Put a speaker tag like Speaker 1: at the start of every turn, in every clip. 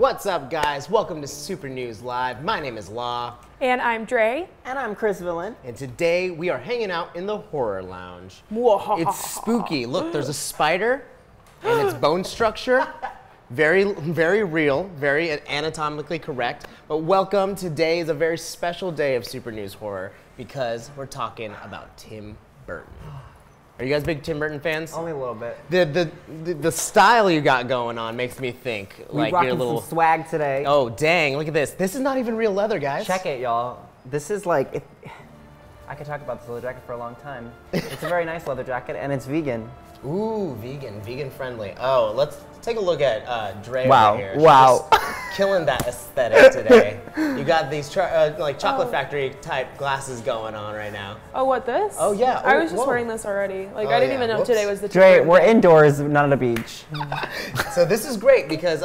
Speaker 1: What's up, guys? Welcome to Super News Live. My name is Law.
Speaker 2: And I'm Dre.
Speaker 3: And I'm Chris Villain.
Speaker 1: And today we are hanging out in the horror lounge. It's spooky. Look, there's a spider and its bone structure. Very, very real, very anatomically correct. But welcome. Today is a very special day of Super News Horror because we're talking about Tim Burton. Are you guys big Tim Burton fans?
Speaker 3: Only a little bit.
Speaker 1: The style you got going on makes me think like
Speaker 3: rocking
Speaker 1: you're a little
Speaker 3: some swag today.
Speaker 1: Oh dang! Look at this. This is not even real leather, guys.
Speaker 3: Check it, y'all. This is like, I could talk about this leather jacket for a long time. It's a very nice leather jacket, and it's vegan.
Speaker 1: Ooh, vegan friendly. Oh, let's take a look at Dre
Speaker 3: Wow.
Speaker 1: over here. She's
Speaker 3: Wow.
Speaker 1: just killing that aesthetic today. You got these like chocolate factory type glasses going on right now.
Speaker 2: Oh, what, this?
Speaker 1: Oh yeah.
Speaker 2: I was just
Speaker 1: whoa.
Speaker 2: wearing this already. Like,
Speaker 1: Oh,
Speaker 2: I didn't
Speaker 1: yeah.
Speaker 2: even know
Speaker 1: Whoops.
Speaker 2: today was the
Speaker 3: Dre,
Speaker 2: Tim
Speaker 3: we're
Speaker 2: Burton day.
Speaker 3: indoors, not at a beach.
Speaker 1: So this is great because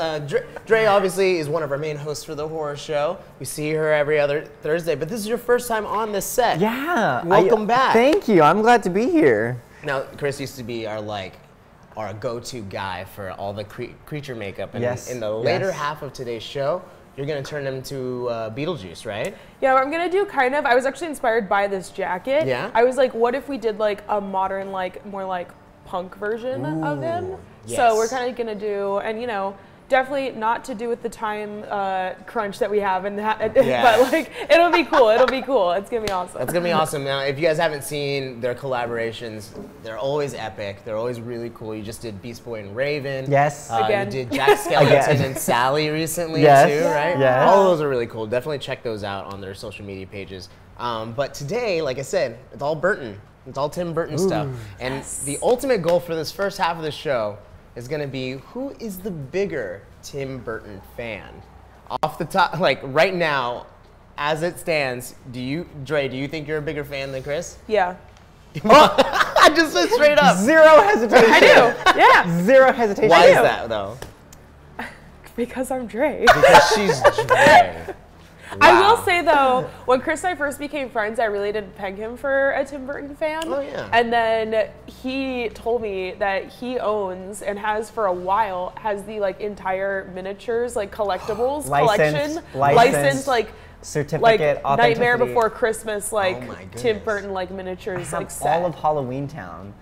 Speaker 1: Dre obviously is one of our main hosts for the horror show. We see her every other Thursday, but this is your first time on this set.
Speaker 3: Yeah.
Speaker 1: Welcome back.
Speaker 3: Thank you. I'm glad to be here.
Speaker 1: Now, Chris used to be our go-to guy for all the creature makeup. And
Speaker 3: Yes.
Speaker 1: in the later
Speaker 3: Yes.
Speaker 1: half of today's show, you're gonna turn him to Beetlejuice, right?
Speaker 2: Yeah, what I'm gonna do I was actually inspired by this jacket.
Speaker 1: Yeah?
Speaker 2: I was like, what if we did like a modern, like more like punk version of him?
Speaker 1: yes.
Speaker 2: So we're kind of gonna do, and you know, definitely not to do with the time crunch that we have, and
Speaker 1: Yeah.
Speaker 2: but like it'll be cool. It'll be cool. It's gonna be awesome.
Speaker 1: That's gonna be awesome. Now, if you guys haven't seen their collaborations, they're always epic. They're always really cool. You just did Beast Boy and Raven.
Speaker 3: Yes.
Speaker 2: Again.
Speaker 1: You did Jack Skellington
Speaker 3: Again.
Speaker 1: and Sally recently
Speaker 3: Yes.
Speaker 1: too, right?
Speaker 3: Yes.
Speaker 1: All of those are really cool. Definitely check those out on their social media pages. But today, like I said, it's all Burton. It's all Tim Burton stuff. And the ultimate goal for this first half of the show is gonna be, who is the bigger Tim Burton fan? Off the top, like right now, as it stands, Dre, do you think you're a bigger fan than Chris?
Speaker 2: Yeah.
Speaker 1: I just said straight up.
Speaker 3: Zero hesitation.
Speaker 2: I do. Yeah.
Speaker 3: Zero hesitation.
Speaker 1: Why is
Speaker 2: do.
Speaker 1: that though?
Speaker 2: Because I'm Dre.
Speaker 1: Because she's Dre.
Speaker 2: I will
Speaker 1: Wow.
Speaker 2: say though, when Chris and I first became friends, I really didn't peg him for a Tim Burton fan.
Speaker 1: Oh, yeah.
Speaker 2: And then he told me that he owns and has for a while the like entire miniatures like collectibles collection, licensed like
Speaker 3: certificate,
Speaker 2: like Nightmare
Speaker 3: authenticity.
Speaker 2: Before Christmas, like
Speaker 1: Oh my
Speaker 2: Tim
Speaker 1: goodness.
Speaker 2: Burton like miniatures
Speaker 3: I
Speaker 2: like
Speaker 3: have
Speaker 2: set.
Speaker 3: all of Halloween Town,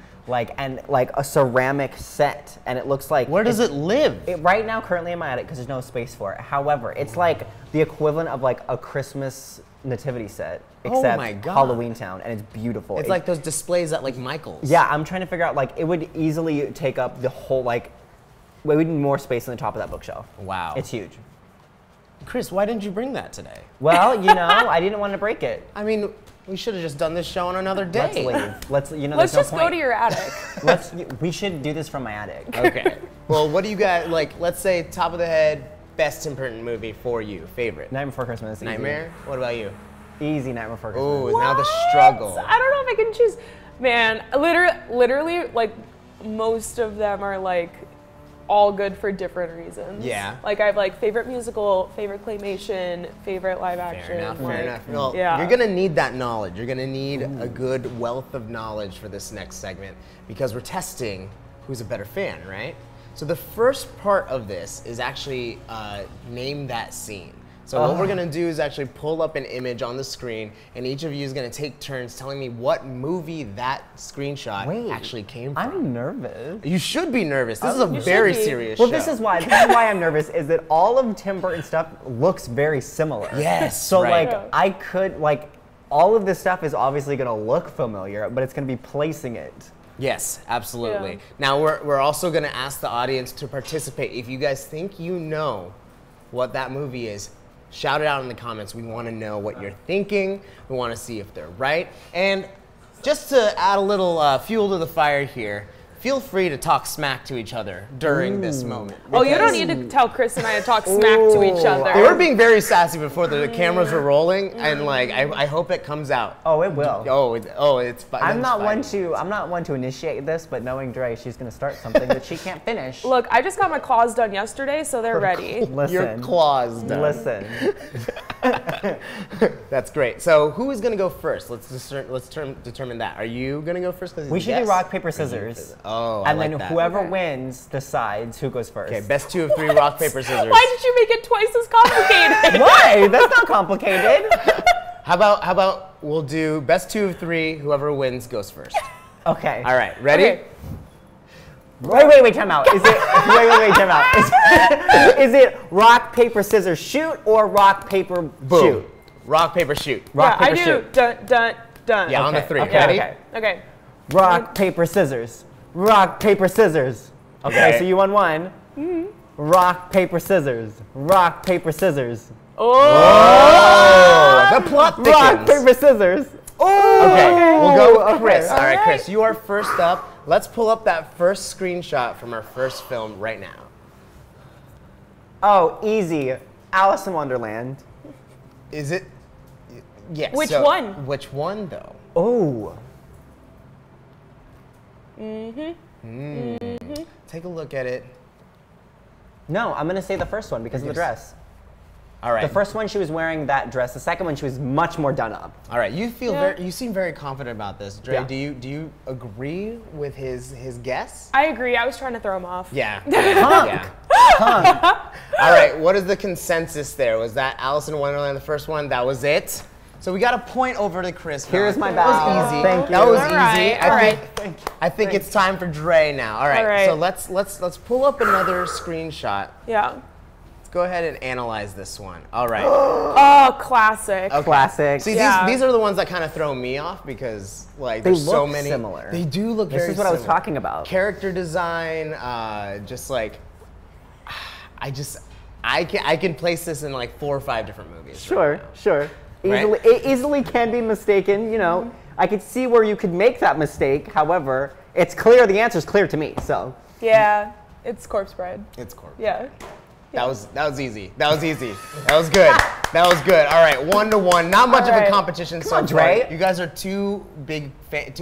Speaker 3: and a ceramic set, and it looks like.
Speaker 1: Where does it live?
Speaker 3: Right now, currently in my attic, because there's no space for it. However, it's like the equivalent of like a Christmas nativity set, except
Speaker 1: my God.
Speaker 3: Halloween Town, and it's beautiful.
Speaker 1: It's like those displays at like Michael's.
Speaker 3: Yeah, I'm trying to figure out it would easily take up the whole we would need more space on the top of that bookshelf.
Speaker 1: Wow.
Speaker 3: It's huge.
Speaker 1: Chris, why didn't you bring that today?
Speaker 3: Well, I didn't want to break it.
Speaker 1: I mean, we should have just done this show on another
Speaker 3: Let's
Speaker 1: day.
Speaker 3: leave.
Speaker 2: Let's
Speaker 3: there's
Speaker 2: just
Speaker 3: no
Speaker 2: go
Speaker 3: point.
Speaker 2: to your attic.
Speaker 3: We should do this from my attic.
Speaker 1: Okay. Well, what do you guys let's say top of the head, best Tim Burton movie for you, favorite?
Speaker 3: Night Before Christmas.
Speaker 1: Nightmare? What about you?
Speaker 3: Easy Night Before Christmas.
Speaker 1: Ooh, now the struggle.
Speaker 2: I don't know if I can choose. Man, literally, like most of them are like all good for different reasons.
Speaker 1: Yeah.
Speaker 2: Like I have like favorite musical, favorite claymation, favorite live action.
Speaker 1: Fair enough,
Speaker 2: like,
Speaker 1: fair enough. Well,
Speaker 2: yeah.
Speaker 1: you're gonna need that knowledge. You're gonna need a good wealth of knowledge for this next segment because we're testing who's a better fan, right? So the first part of this is actually name that scene. So what we're gonna do is actually pull up an image on the screen, and each of you is gonna take turns telling me what movie that screenshot actually came from.
Speaker 3: I'm nervous.
Speaker 1: You should be nervous. This is a very serious show.
Speaker 3: Well, this is why I'm nervous, is that all of Tim Burton stuff looks very similar.
Speaker 1: Yes,
Speaker 3: So like, I could, like, all of this stuff is obviously gonna look familiar, but it's gonna be placing it.
Speaker 1: Yes, absolutely.
Speaker 2: Yeah.
Speaker 1: Now we're also gonna ask the audience to participate. If you guys think you know what that movie is, shout it out in the comments. We want to know what you're thinking. We want to see if they're right. And just to add a little fuel to the fire here, feel free to talk smack to each other during this moment.
Speaker 2: Oh, you don't need to tell Chris and I to talk smack to each other.
Speaker 1: They were being very sassy before the cameras were rolling, and like I hope it comes out.
Speaker 3: Oh, it will.
Speaker 1: It's.
Speaker 3: I'm not one to initiate this, but knowing Dre, she's gonna start something that she can't finish.
Speaker 2: Look, I just got my claws done yesterday, so they're ready.
Speaker 3: Listen.
Speaker 1: Your claws done.
Speaker 3: Listen.
Speaker 1: That's great. So who is gonna go first? Let's determine that. Are you gonna go first?
Speaker 3: We should do rock, paper, scissors.
Speaker 1: Oh,
Speaker 3: and then whoever wins decides who goes first.
Speaker 1: Okay, best 2 of 3, rock, paper, scissors.
Speaker 2: Why did you make it twice as complicated?
Speaker 3: Why? That's not complicated.
Speaker 1: How about we'll do best 2 of 3, whoever wins goes first.
Speaker 3: Okay.
Speaker 1: All right, ready?
Speaker 2: Okay.
Speaker 3: Wait, time out. Is it, time out. Is it rock, paper, scissors, shoot, or rock, paper,
Speaker 1: Boom.
Speaker 3: shoot?
Speaker 1: Rock, paper, shoot.
Speaker 3: Rock, paper,
Speaker 2: I do.
Speaker 3: shoot.
Speaker 2: Dun.
Speaker 1: Yeah, on the 3.
Speaker 3: Okay,
Speaker 1: Ready?
Speaker 2: Okay.
Speaker 3: Rock, paper, scissors. Rock, paper, scissors. Okay, so you won one. Rock, paper, scissors. Rock, paper, scissors.
Speaker 1: Oh, the plot thickens.
Speaker 3: Rock, paper, scissors. Oh,
Speaker 1: Okay, we'll go with Chris.
Speaker 3: Okay.
Speaker 1: All right, Chris, you are first up. Let's pull up that first screenshot from our first film right now.
Speaker 3: Oh, easy. Alice in Wonderland.
Speaker 1: Is it? Yes.
Speaker 2: Which one?
Speaker 1: Which one, though?
Speaker 3: Oh.
Speaker 1: Take a look at it.
Speaker 3: No, I'm gonna say the first one because of the dress.
Speaker 1: All right.
Speaker 3: The first one, she was wearing that dress. The second one, she was much more done up.
Speaker 1: All right. You seem very confident about this, Dre.
Speaker 3: Yeah.
Speaker 1: Do you agree with his guess?
Speaker 2: I agree. I was trying to throw him off.
Speaker 1: Yeah.
Speaker 3: Punk.
Speaker 1: All right. What is the consensus there? Was that Alice in Wonderland the first one? That was it. So we got a point over to Chris.
Speaker 3: Here's my bow.
Speaker 1: That was easy.
Speaker 3: Thank you.
Speaker 1: That was
Speaker 2: All
Speaker 1: easy.
Speaker 2: right.
Speaker 1: I think it's time for Dre now. All right.
Speaker 2: All right.
Speaker 1: So let's pull up another screenshot.
Speaker 2: Yeah.
Speaker 1: Let's go ahead and analyze this one. All right.
Speaker 2: Oh, classic.
Speaker 1: Okay.
Speaker 3: Classic.
Speaker 1: See,
Speaker 2: Yeah.
Speaker 1: these are the ones that kind of throw me off because like
Speaker 3: They
Speaker 1: there's so
Speaker 3: look
Speaker 1: many.
Speaker 3: similar.
Speaker 1: They do look very
Speaker 3: This is what I was
Speaker 1: similar.
Speaker 3: talking about.
Speaker 1: Character design, just like I can place this in like 4 or 5 different movies.
Speaker 3: Sure.
Speaker 1: Right?
Speaker 3: Easily, it easily can be mistaken. You know, I could see where you could make that mistake. However, it's clear. The answer's clear to me. So.
Speaker 2: Yeah. It's corpse bride.
Speaker 1: It's Corp.
Speaker 2: Yeah.
Speaker 1: That was easy. That was easy. That was good. That was good. All right, 1-1. Not much of a competition so
Speaker 3: on,
Speaker 1: far.
Speaker 3: Dre.
Speaker 1: You guys are too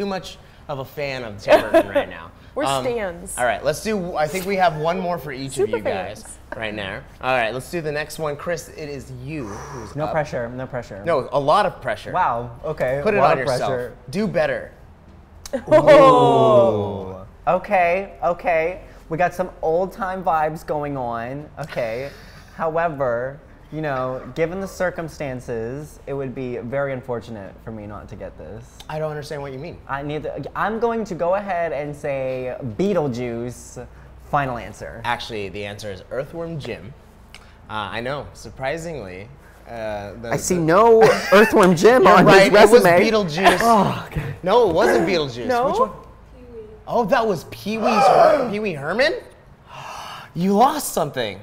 Speaker 1: much of a fan of Tim Burton right now.
Speaker 2: We're stans.
Speaker 1: All right, let's do. I think we have one more for each of
Speaker 2: Super
Speaker 1: you guys
Speaker 2: fans.
Speaker 1: right now. All right, let's do the next one. Chris, it is you who's
Speaker 3: No
Speaker 1: up.
Speaker 3: pressure. No pressure.
Speaker 1: No, a lot of pressure.
Speaker 3: Wow. Okay.
Speaker 1: Put
Speaker 3: a
Speaker 1: it
Speaker 3: lot
Speaker 1: on
Speaker 3: of
Speaker 1: yourself.
Speaker 3: pressure.
Speaker 1: Do better.
Speaker 3: Oh. Okay. We got some old time vibes going on. Okay. However, you know, given the circumstances, it would be very unfortunate for me not to get this.
Speaker 1: I don't understand what you mean.
Speaker 3: I'm going to go ahead and say Beetlejuice. Final answer.
Speaker 1: Actually, the answer is Earthworm Jim. I know, surprisingly.
Speaker 3: I see no Earthworm Jim
Speaker 1: You're
Speaker 3: on
Speaker 1: right,
Speaker 3: his resume.
Speaker 1: it was Beetlejuice.
Speaker 3: Oh, okay.
Speaker 1: No, it wasn't Beetlejuice.
Speaker 2: No?
Speaker 1: Which one? Oh, that was Pee Wee Herman? You lost something.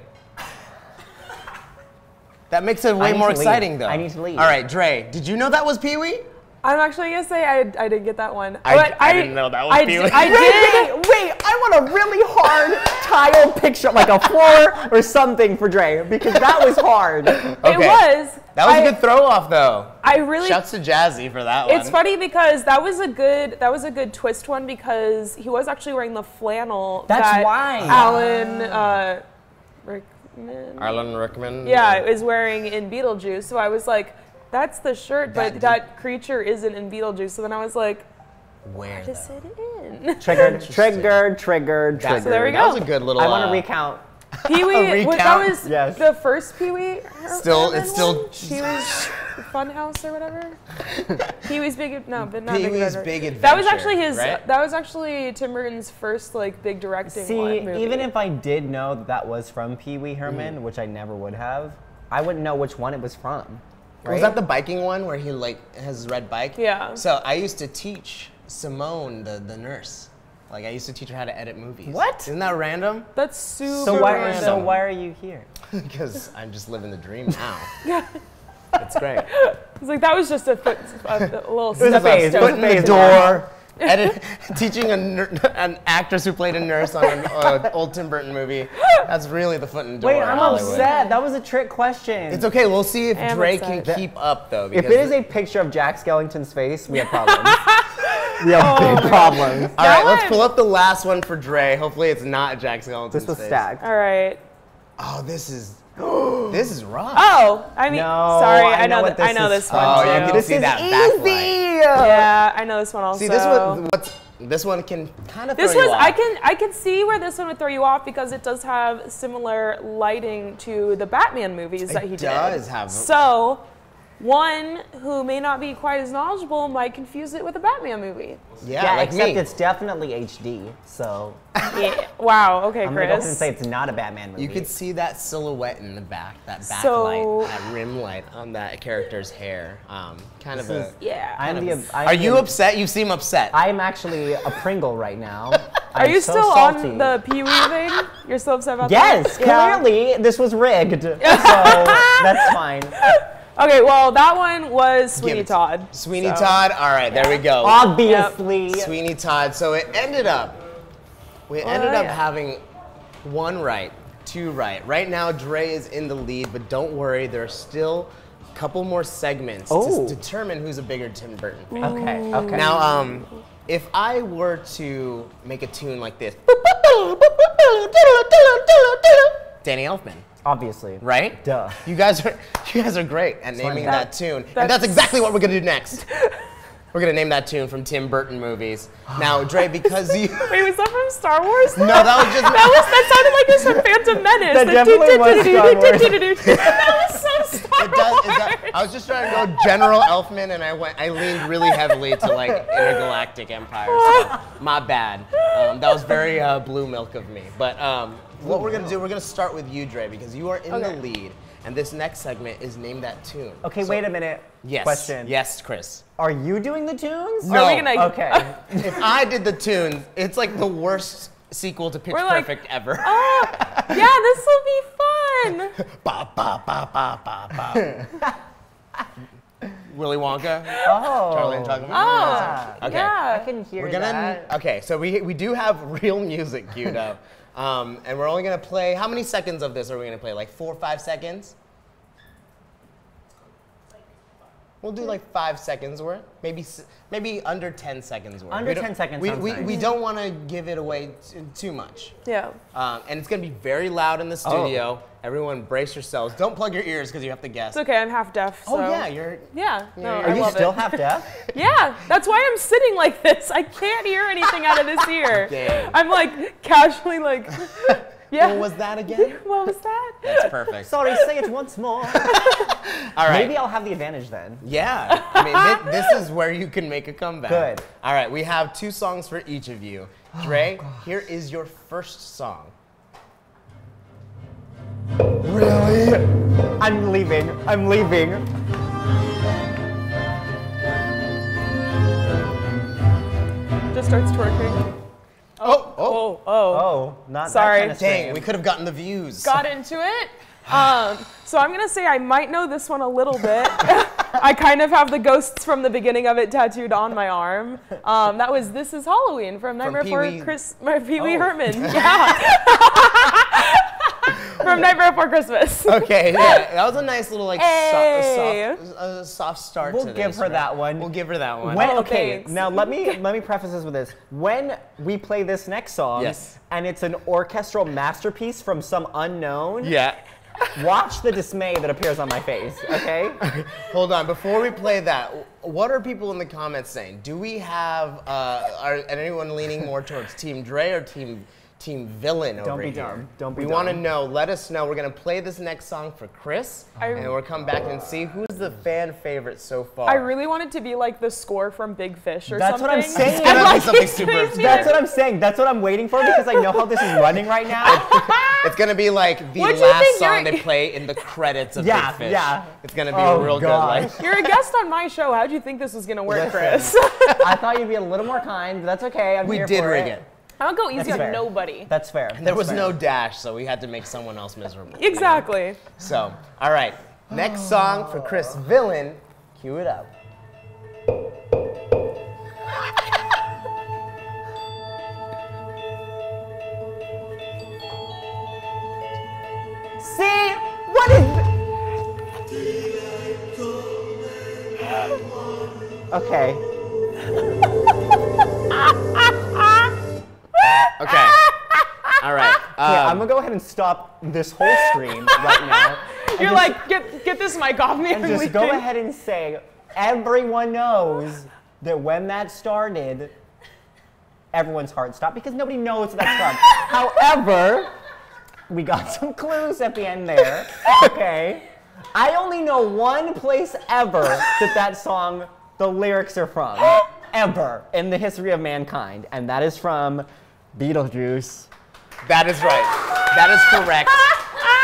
Speaker 1: That makes it way more exciting, though.
Speaker 3: I need to leave.
Speaker 1: All right, Dre, did you know that was Pee Wee?
Speaker 2: I'm actually gonna say I didn't get that one.
Speaker 1: I
Speaker 2: But
Speaker 1: didn't know that was
Speaker 2: I
Speaker 1: Pee
Speaker 2: did-
Speaker 1: Wee.
Speaker 2: I did.
Speaker 3: Wait, I want a really hard tile picture, like a floor or something for Dre, because that was hard.
Speaker 1: Okay.
Speaker 2: It was.
Speaker 1: That was a good throw off, though.
Speaker 2: I really.
Speaker 1: Shouts to Jazzy for that one.
Speaker 2: It's funny because that was a good twist one because he was actually wearing the flannel.
Speaker 3: That's
Speaker 2: that
Speaker 3: why.
Speaker 2: Alan Rickman.
Speaker 1: Alan Rickman.
Speaker 2: Yeah, is wearing in Beetlejuice. So I was like, that's the shirt, but that creature isn't in Beetlejuice. So then I was like,
Speaker 1: Where
Speaker 2: Just
Speaker 1: though?
Speaker 2: sit in.
Speaker 3: Triggered.
Speaker 1: So
Speaker 2: there we
Speaker 1: That
Speaker 2: go.
Speaker 1: was a good little.
Speaker 3: I want to recount.
Speaker 2: Pee-wee,
Speaker 1: recount?
Speaker 2: that was
Speaker 3: Yes.
Speaker 2: the first Pee-wee.
Speaker 1: Still-
Speaker 2: Herman
Speaker 1: it's still-
Speaker 2: one? Pee-wee's Funhouse or whatever. Pee-wee's Big, no, but not
Speaker 1: Pee-wee's
Speaker 2: Big Adventure.
Speaker 1: Big
Speaker 2: That was
Speaker 1: Adventure,
Speaker 2: actually his.
Speaker 1: right?
Speaker 2: That was actually Tim Burton's first like big directing
Speaker 3: See,
Speaker 2: movie.
Speaker 3: even if I did know that was from Pee Wee Herman, which I never would have, I wouldn't know which one it was from. Right?
Speaker 1: Was that the biking one where he like has his red bike?
Speaker 2: Yeah.
Speaker 1: So I used to teach Simone, the nurse. Like I used to teach her how to edit movies.
Speaker 3: What?
Speaker 1: Isn't that random?
Speaker 2: That's super
Speaker 3: So why,
Speaker 2: random.
Speaker 3: so why are you here?
Speaker 1: Because I'm just living the dream now. It's great.
Speaker 2: It's like that was just a little
Speaker 3: was a
Speaker 2: stepping
Speaker 3: phase.
Speaker 2: stone.
Speaker 3: Foot in the
Speaker 1: Phase
Speaker 3: door.
Speaker 1: Teaching an actress who played a nurse on an old Tim Burton movie. That's really the foot in the door.
Speaker 3: Wait,
Speaker 1: of
Speaker 3: I'm
Speaker 1: Hollywood.
Speaker 3: upset. That was a trick question.
Speaker 1: It's okay. We'll see if
Speaker 2: I'm
Speaker 1: Dre
Speaker 2: upset.
Speaker 1: can keep up though.
Speaker 3: If
Speaker 1: because
Speaker 3: it is a picture of Jack Skellington's face, we have problems. We have big problems.
Speaker 1: all right, let's
Speaker 2: one-
Speaker 1: pull up the last one for Dre. Hopefully, it's not Jack Skellington's
Speaker 3: This was
Speaker 1: face.
Speaker 3: stacked.
Speaker 2: All right.
Speaker 1: Oh, this is this is rough.
Speaker 2: Oh, I mean,
Speaker 3: No,
Speaker 2: sorry,
Speaker 3: I
Speaker 2: I
Speaker 3: know
Speaker 2: know
Speaker 3: what
Speaker 2: that. I
Speaker 3: this
Speaker 2: know
Speaker 3: is
Speaker 2: this
Speaker 3: from.
Speaker 2: one
Speaker 1: Oh,
Speaker 2: too.
Speaker 1: you can
Speaker 3: This
Speaker 1: see
Speaker 3: is
Speaker 1: that
Speaker 3: easy.
Speaker 1: backlight.
Speaker 2: Yeah, I know this one also.
Speaker 1: See, this one can kind of throw
Speaker 2: This
Speaker 1: you
Speaker 2: was
Speaker 1: off.
Speaker 2: I can see where this one would throw you off because it does have similar lighting to the Batman movies that he did.
Speaker 1: does have-
Speaker 2: So, one who may not be quite as knowledgeable might confuse it with a Batman movie.
Speaker 1: Yeah, like
Speaker 3: except
Speaker 1: me.
Speaker 3: it's definitely HD, so
Speaker 2: Yeah. Wow. Okay,
Speaker 3: I'm gonna go ahead and
Speaker 2: Chris.
Speaker 3: say it's not a Batman movie.
Speaker 1: You could see that silhouette in the back, that
Speaker 2: So-
Speaker 1: backlight, that rim light on that character's hair. Kind of
Speaker 3: This
Speaker 1: a.
Speaker 3: is-
Speaker 2: Yeah.
Speaker 1: Are you upset? You seem upset.
Speaker 3: I'm actually a Pringle right now.
Speaker 2: Are
Speaker 3: I'm
Speaker 2: you
Speaker 3: so
Speaker 2: still
Speaker 3: salty.
Speaker 2: on the Pee-wee thing? You're still upset about
Speaker 3: Yes,
Speaker 2: that? Yeah.
Speaker 3: clearly this was rigged, so that's fine.
Speaker 2: Okay, well, that one was
Speaker 1: Give
Speaker 2: Sweeney
Speaker 1: it-
Speaker 2: Todd.
Speaker 1: Sweeney
Speaker 2: So-
Speaker 1: Todd. All right, there we go.
Speaker 3: Obviously.
Speaker 1: Sweeney Todd. So it ended up. We ended up having one right, two right. Right now, Dre is in the lead, but don't worry, there are still a couple more segments
Speaker 3: Oh.
Speaker 1: to determine who's a bigger Tim Burton fan.
Speaker 3: Okay.
Speaker 1: Now, if I were to make a tune like this, Danny Elfman,
Speaker 3: Obviously.
Speaker 1: right?
Speaker 3: Duh.
Speaker 1: You guys are great at naming that tune, and that's
Speaker 2: that's-
Speaker 1: exactly what we're gonna do next. We're gonna name that tune from Tim Burton movies. Now, Dre, because you.
Speaker 2: Wait, was that from Star Wars?
Speaker 1: No, that was just.
Speaker 2: That sounded like it was from Phantom Menace.
Speaker 3: That definitely was Star Wars.
Speaker 2: That was so Star
Speaker 1: It does,
Speaker 2: Wars.
Speaker 1: I was just trying to go General Elfman, and I leaned really heavily to like intergalactic empire. So my bad. That was very blue milk of me. But what we're gonna do, we're gonna start with you, Dre, because you are in the lead, and this next segment is Name That Tune.
Speaker 3: Okay,
Speaker 1: So-
Speaker 3: wait a minute.
Speaker 1: Yes.
Speaker 3: Question.
Speaker 1: Yes, Chris.
Speaker 3: Are you doing the tunes?
Speaker 1: No.
Speaker 2: Are we gonna?
Speaker 3: Okay.
Speaker 1: If I did the tunes, it's like the worst sequel to Pitch
Speaker 2: We're like,
Speaker 1: Perfect ever.
Speaker 2: Oh, yeah, this will be fun.
Speaker 1: Ba, ba, ba, ba, ba, ba. Willy Wonka.
Speaker 3: Oh.
Speaker 1: Charlie and Chocolate
Speaker 2: Oh,
Speaker 1: Okay.
Speaker 2: yeah.
Speaker 3: I can hear
Speaker 1: We're gonna.
Speaker 3: that.
Speaker 1: Okay, so we do have real music queued up, and we're only gonna play. How many seconds of this are we gonna play? Like 4 or 5 seconds? We'll do like 5 seconds worth, maybe under 10 seconds worth.
Speaker 3: Under
Speaker 1: We don't-
Speaker 3: 10 seconds
Speaker 1: We,
Speaker 3: sounds
Speaker 1: we,
Speaker 3: nice.
Speaker 1: we don't want to give it away too much.
Speaker 2: Yeah.
Speaker 1: And it's gonna be very loud in the studio. Everyone brace yourselves. Don't plug your ears because you have to guess.
Speaker 2: It's okay. I'm half deaf.
Speaker 1: Oh
Speaker 2: so.
Speaker 1: yeah, you're.
Speaker 2: Yeah. No,
Speaker 1: Are
Speaker 2: I
Speaker 3: Are you
Speaker 2: love
Speaker 3: still
Speaker 2: it.
Speaker 3: half deaf?
Speaker 2: Yeah, that's why I'm sitting like this. I can't hear anything out of this ear.
Speaker 1: Dang.
Speaker 2: I'm like casually like, yeah.
Speaker 1: What was that again?
Speaker 2: What was that?
Speaker 1: That's perfect.
Speaker 3: Sorry, say it once more.
Speaker 1: All right.
Speaker 3: Maybe I'll have the advantage then.
Speaker 1: Yeah, I mean, this is where you can make a comeback.
Speaker 3: Good.
Speaker 1: All right, we have 2 songs for each of you. Dre, here is your first song. Really?
Speaker 3: I'm leaving. I'm leaving.
Speaker 2: Just starts twerking.
Speaker 1: Oh,
Speaker 2: Oh.
Speaker 3: Oh, not
Speaker 2: Sorry.
Speaker 3: that kind of
Speaker 1: dang, we could have gotten the views.
Speaker 2: Got into it. So I'm gonna say I might know this one a little bit. I kind of have the ghosts from the beginning of it tattooed on my arm. That was "This Is Halloween" from Nightmare Before Pee-wee Herman. Yeah. From Nightmare Before Christmas.
Speaker 1: Okay, yeah, that was a nice little like
Speaker 2: Hey.
Speaker 1: soft start
Speaker 3: We'll
Speaker 1: to
Speaker 3: give
Speaker 1: this,
Speaker 3: her
Speaker 1: right?
Speaker 3: that one.
Speaker 1: We'll give her that one.
Speaker 3: When,
Speaker 2: Oh,
Speaker 3: okay,
Speaker 2: thanks.
Speaker 3: now let me preface this with this. When we play this next song,
Speaker 1: Yes.
Speaker 3: and it's an orchestral masterpiece from some unknown,
Speaker 1: Yeah.
Speaker 3: Watch the dismay that appears on my face, okay?
Speaker 1: Hold on, before we play that, what are people in the comments saying? Do we have, are anyone leaning more towards Team Dre or Team Villain over here?
Speaker 3: Don't be dumb.
Speaker 1: We want to know. Let us know. We're going to play this next song for Chris, and we'll come back and see who's the fan favorite so far.
Speaker 2: I really want it to be like the score from Big Fish or
Speaker 3: That's
Speaker 2: something.
Speaker 3: what I'm saying.
Speaker 1: It's gonna be something super obscure.
Speaker 3: That's what I'm saying. That's what I'm waiting for because I know how this is running right now.
Speaker 1: It's going to be like the
Speaker 2: What'd you
Speaker 1: last
Speaker 2: think?
Speaker 1: song they play in the credits of Big Fish.
Speaker 3: Yeah.
Speaker 1: It's going to be a real
Speaker 3: God.
Speaker 1: good like.
Speaker 2: You're a guest on my show. How'd you think this was gonna work, Chris?
Speaker 3: I thought you'd be a little more kind, but that's okay. I'm
Speaker 1: We
Speaker 3: here
Speaker 1: did
Speaker 3: for
Speaker 1: rig
Speaker 3: it.
Speaker 1: it.
Speaker 2: I don't go easy on
Speaker 3: fair.
Speaker 2: nobody.
Speaker 3: That's fair.
Speaker 1: There was no dash, so we had to make someone else miserable.
Speaker 2: Exactly.
Speaker 1: So, all right. Next song for Chris Villain. Cue it up.
Speaker 3: See? What is... Okay.
Speaker 1: Okay. All right.
Speaker 3: I'm gonna go ahead and stop this whole stream right now.
Speaker 2: You're like, get this mic off me.
Speaker 3: And just go ahead and say, everyone knows that when that started, everyone's heart stopped because nobody knows that started. However, we got some clues at the end there. Okay. I only know one place ever that song, the lyrics are from. Ever in the history of mankind. And that is from Beetlejuice.
Speaker 1: That is right. That is correct.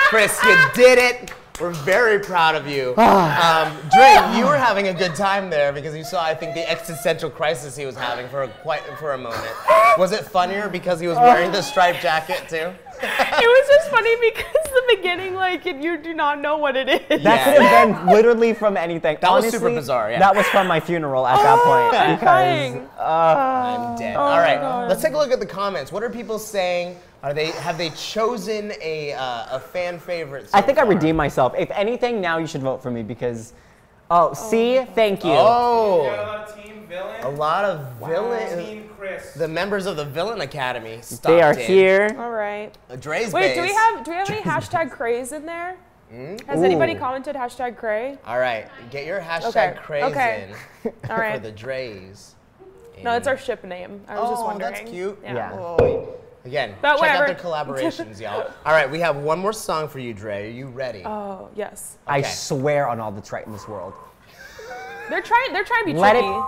Speaker 1: Chris, you did it. We're very proud of you. Dre, you were having a good time there because you saw, I think, the existential crisis he was having for a moment. Was it funnier because he was wearing the striped jacket too?
Speaker 2: It was just funny because the beginning, like, you do not know what it is.
Speaker 3: That could have been literally from anything.
Speaker 1: That was
Speaker 3: Honestly,
Speaker 1: super bizarre, yeah.
Speaker 3: That was from my funeral at that point.
Speaker 2: I'm
Speaker 3: Because
Speaker 2: crying.
Speaker 1: I'm dead. All right,
Speaker 2: God.
Speaker 1: let's take a look at the comments. What are people saying? Have they chosen a fan favorite so
Speaker 3: I think
Speaker 1: far?
Speaker 3: I redeemed myself. If anything, now you should vote for me because, see, thank you.
Speaker 1: Oh,
Speaker 4: We got a lot of Team Villain.
Speaker 1: a lot of villain.
Speaker 4: Team Chris.
Speaker 1: The members of the Villain Academy stopped
Speaker 3: They are
Speaker 1: in.
Speaker 3: here.
Speaker 2: All right.
Speaker 1: Dre's
Speaker 2: Wait, do we
Speaker 1: base.
Speaker 2: have any hashtag craze in there? Has anybody commented hashtag cray?
Speaker 1: All right, get your hashtag craze
Speaker 2: okay.
Speaker 1: in
Speaker 2: All
Speaker 1: for
Speaker 2: right.
Speaker 1: the Dre's.
Speaker 2: No, it's our ship name. I was just wondering.
Speaker 1: That's cute.
Speaker 3: Yeah.
Speaker 1: Oh, again,
Speaker 2: But
Speaker 1: check out
Speaker 2: whatever.
Speaker 1: their collaborations, y'all. All right, we have one more song for you, Dre. Are you ready?
Speaker 2: Oh, yes.
Speaker 3: I
Speaker 1: Okay.
Speaker 3: swear on all that's right in this world.
Speaker 2: They're trying to be
Speaker 3: Let
Speaker 2: tricky.
Speaker 3: it-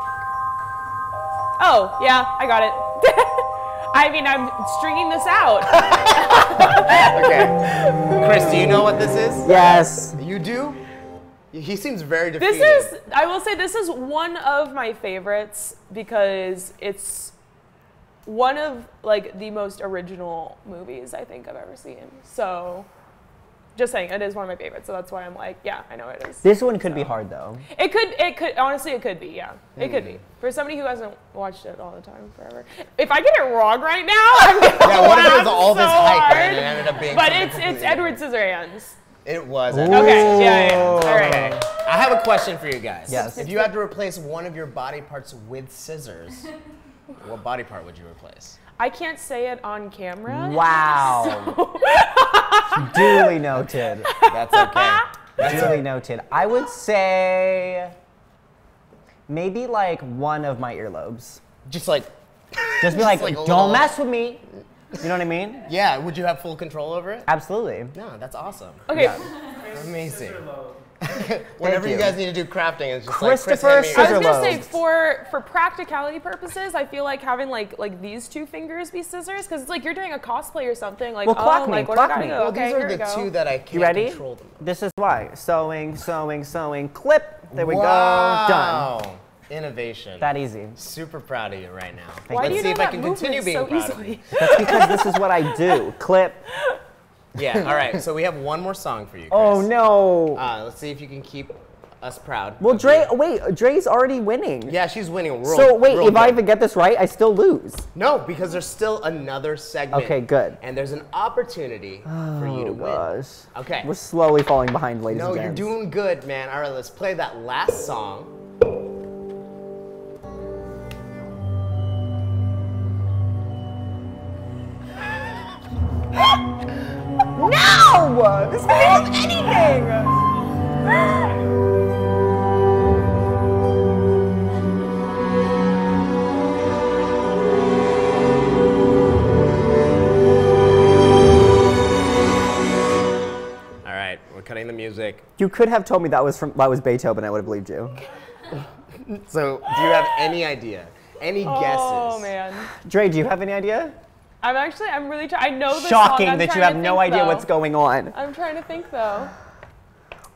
Speaker 2: Oh, yeah, I got it. I mean, I'm stringing this out.
Speaker 1: Okay. Chris, do you know what this is?
Speaker 3: Yes.
Speaker 1: You do? He seems very defeated.
Speaker 2: This is, I will say, this is one of my favorites because it's one of like the most original movies I think I've ever seen. So, just saying, it is one of my favorites. So that's why I'm like, yeah, I know it is.
Speaker 3: This one could be hard though.
Speaker 2: It could, honestly, it could be, yeah. It could be. For somebody who hasn't watched it all the time forever. If I get it wrong right now, I'm gonna
Speaker 1: Yeah, what if it was
Speaker 2: laugh
Speaker 1: all this
Speaker 2: so
Speaker 1: hype
Speaker 2: hard.
Speaker 1: and it ended up being
Speaker 2: But
Speaker 1: something
Speaker 2: it's
Speaker 1: completely
Speaker 2: Edward Scissorhands.
Speaker 1: It was.
Speaker 2: Okay, yeah. All right.
Speaker 1: Okay. I have a question for you guys.
Speaker 3: Yes.
Speaker 1: If you had to replace one of your body parts with scissors, what body part would you replace?
Speaker 2: I can't say it on camera.
Speaker 3: Wow. Duly noted.
Speaker 1: That's okay.
Speaker 3: Duly noted. I would say maybe like one of my earlobes.
Speaker 1: Just like,
Speaker 3: Just be like,
Speaker 1: like a
Speaker 3: don't
Speaker 1: little-
Speaker 3: mess with me. You know what I mean?
Speaker 1: yeah, would you have full control over it?
Speaker 3: Absolutely.
Speaker 1: No, that's awesome.
Speaker 2: Okay.
Speaker 3: Yeah.
Speaker 1: Amazing.
Speaker 4: Scissor
Speaker 1: Whenever you
Speaker 3: you.
Speaker 1: guys need to do crafting, it's just
Speaker 3: Christopher
Speaker 1: like, Chris, hand
Speaker 2: I
Speaker 1: me
Speaker 2: was
Speaker 1: your-
Speaker 2: gonna say
Speaker 3: Scissor
Speaker 2: for practicality purposes, I feel like having like these two fingers be scissors because it's like you're doing a cosplay or something. Like,
Speaker 3: Well, clock
Speaker 2: oh,
Speaker 3: me,
Speaker 2: like what
Speaker 3: clock
Speaker 2: do I
Speaker 3: me.
Speaker 2: do?
Speaker 3: Well,
Speaker 2: Okay,
Speaker 1: These
Speaker 2: here
Speaker 1: are
Speaker 2: we
Speaker 1: the
Speaker 2: go.
Speaker 1: two that I can't
Speaker 3: You ready?
Speaker 1: control them.
Speaker 3: This is why. Sewing, sewing, sewing, clip. There we
Speaker 1: Wow.
Speaker 3: go. Done.
Speaker 1: Innovation.
Speaker 3: That easy.
Speaker 1: Super proud of you right now.
Speaker 2: Why do
Speaker 1: Let's
Speaker 2: you
Speaker 1: see
Speaker 2: know
Speaker 1: if I
Speaker 2: that
Speaker 1: can continue
Speaker 2: movement
Speaker 1: being
Speaker 2: so
Speaker 1: proud of you.
Speaker 2: easily?
Speaker 3: That's because this is what I do. Clip.
Speaker 1: Yeah, all right, so we have one more song for you, Chris.
Speaker 3: Oh no.
Speaker 1: Let's see if you can keep us proud.
Speaker 3: Well,
Speaker 1: of
Speaker 3: Dre,
Speaker 1: you.
Speaker 3: wait, Dre's already winning.
Speaker 1: Yeah, she's winning. Real,
Speaker 3: So wait,
Speaker 1: real
Speaker 3: if I
Speaker 1: good.
Speaker 3: even get this right, I still lose.
Speaker 1: No, because there's still another segment.
Speaker 3: Okay, good.
Speaker 1: And there's an opportunity for you to
Speaker 3: Oh
Speaker 1: win.
Speaker 3: gosh.
Speaker 1: Okay.
Speaker 3: We're slowly falling behind, ladies
Speaker 1: No,
Speaker 3: and
Speaker 1: you're
Speaker 3: gents.
Speaker 1: doing good, man. All right, let's play that last song.
Speaker 3: No! No! This could have anything!
Speaker 1: All right, we're cutting the music.
Speaker 3: You could have told me that was Beethoven. I would have believed you.
Speaker 1: So, do you have any idea? Any guesses?
Speaker 2: Oh man.
Speaker 3: Dre, do you have any idea?
Speaker 2: I'm really trying. I know the
Speaker 3: Shocking
Speaker 2: song. I'm
Speaker 3: that you
Speaker 2: trying
Speaker 3: have
Speaker 2: to
Speaker 3: no
Speaker 2: think,
Speaker 3: idea
Speaker 2: though.
Speaker 3: what's going on.
Speaker 2: I'm trying to think though.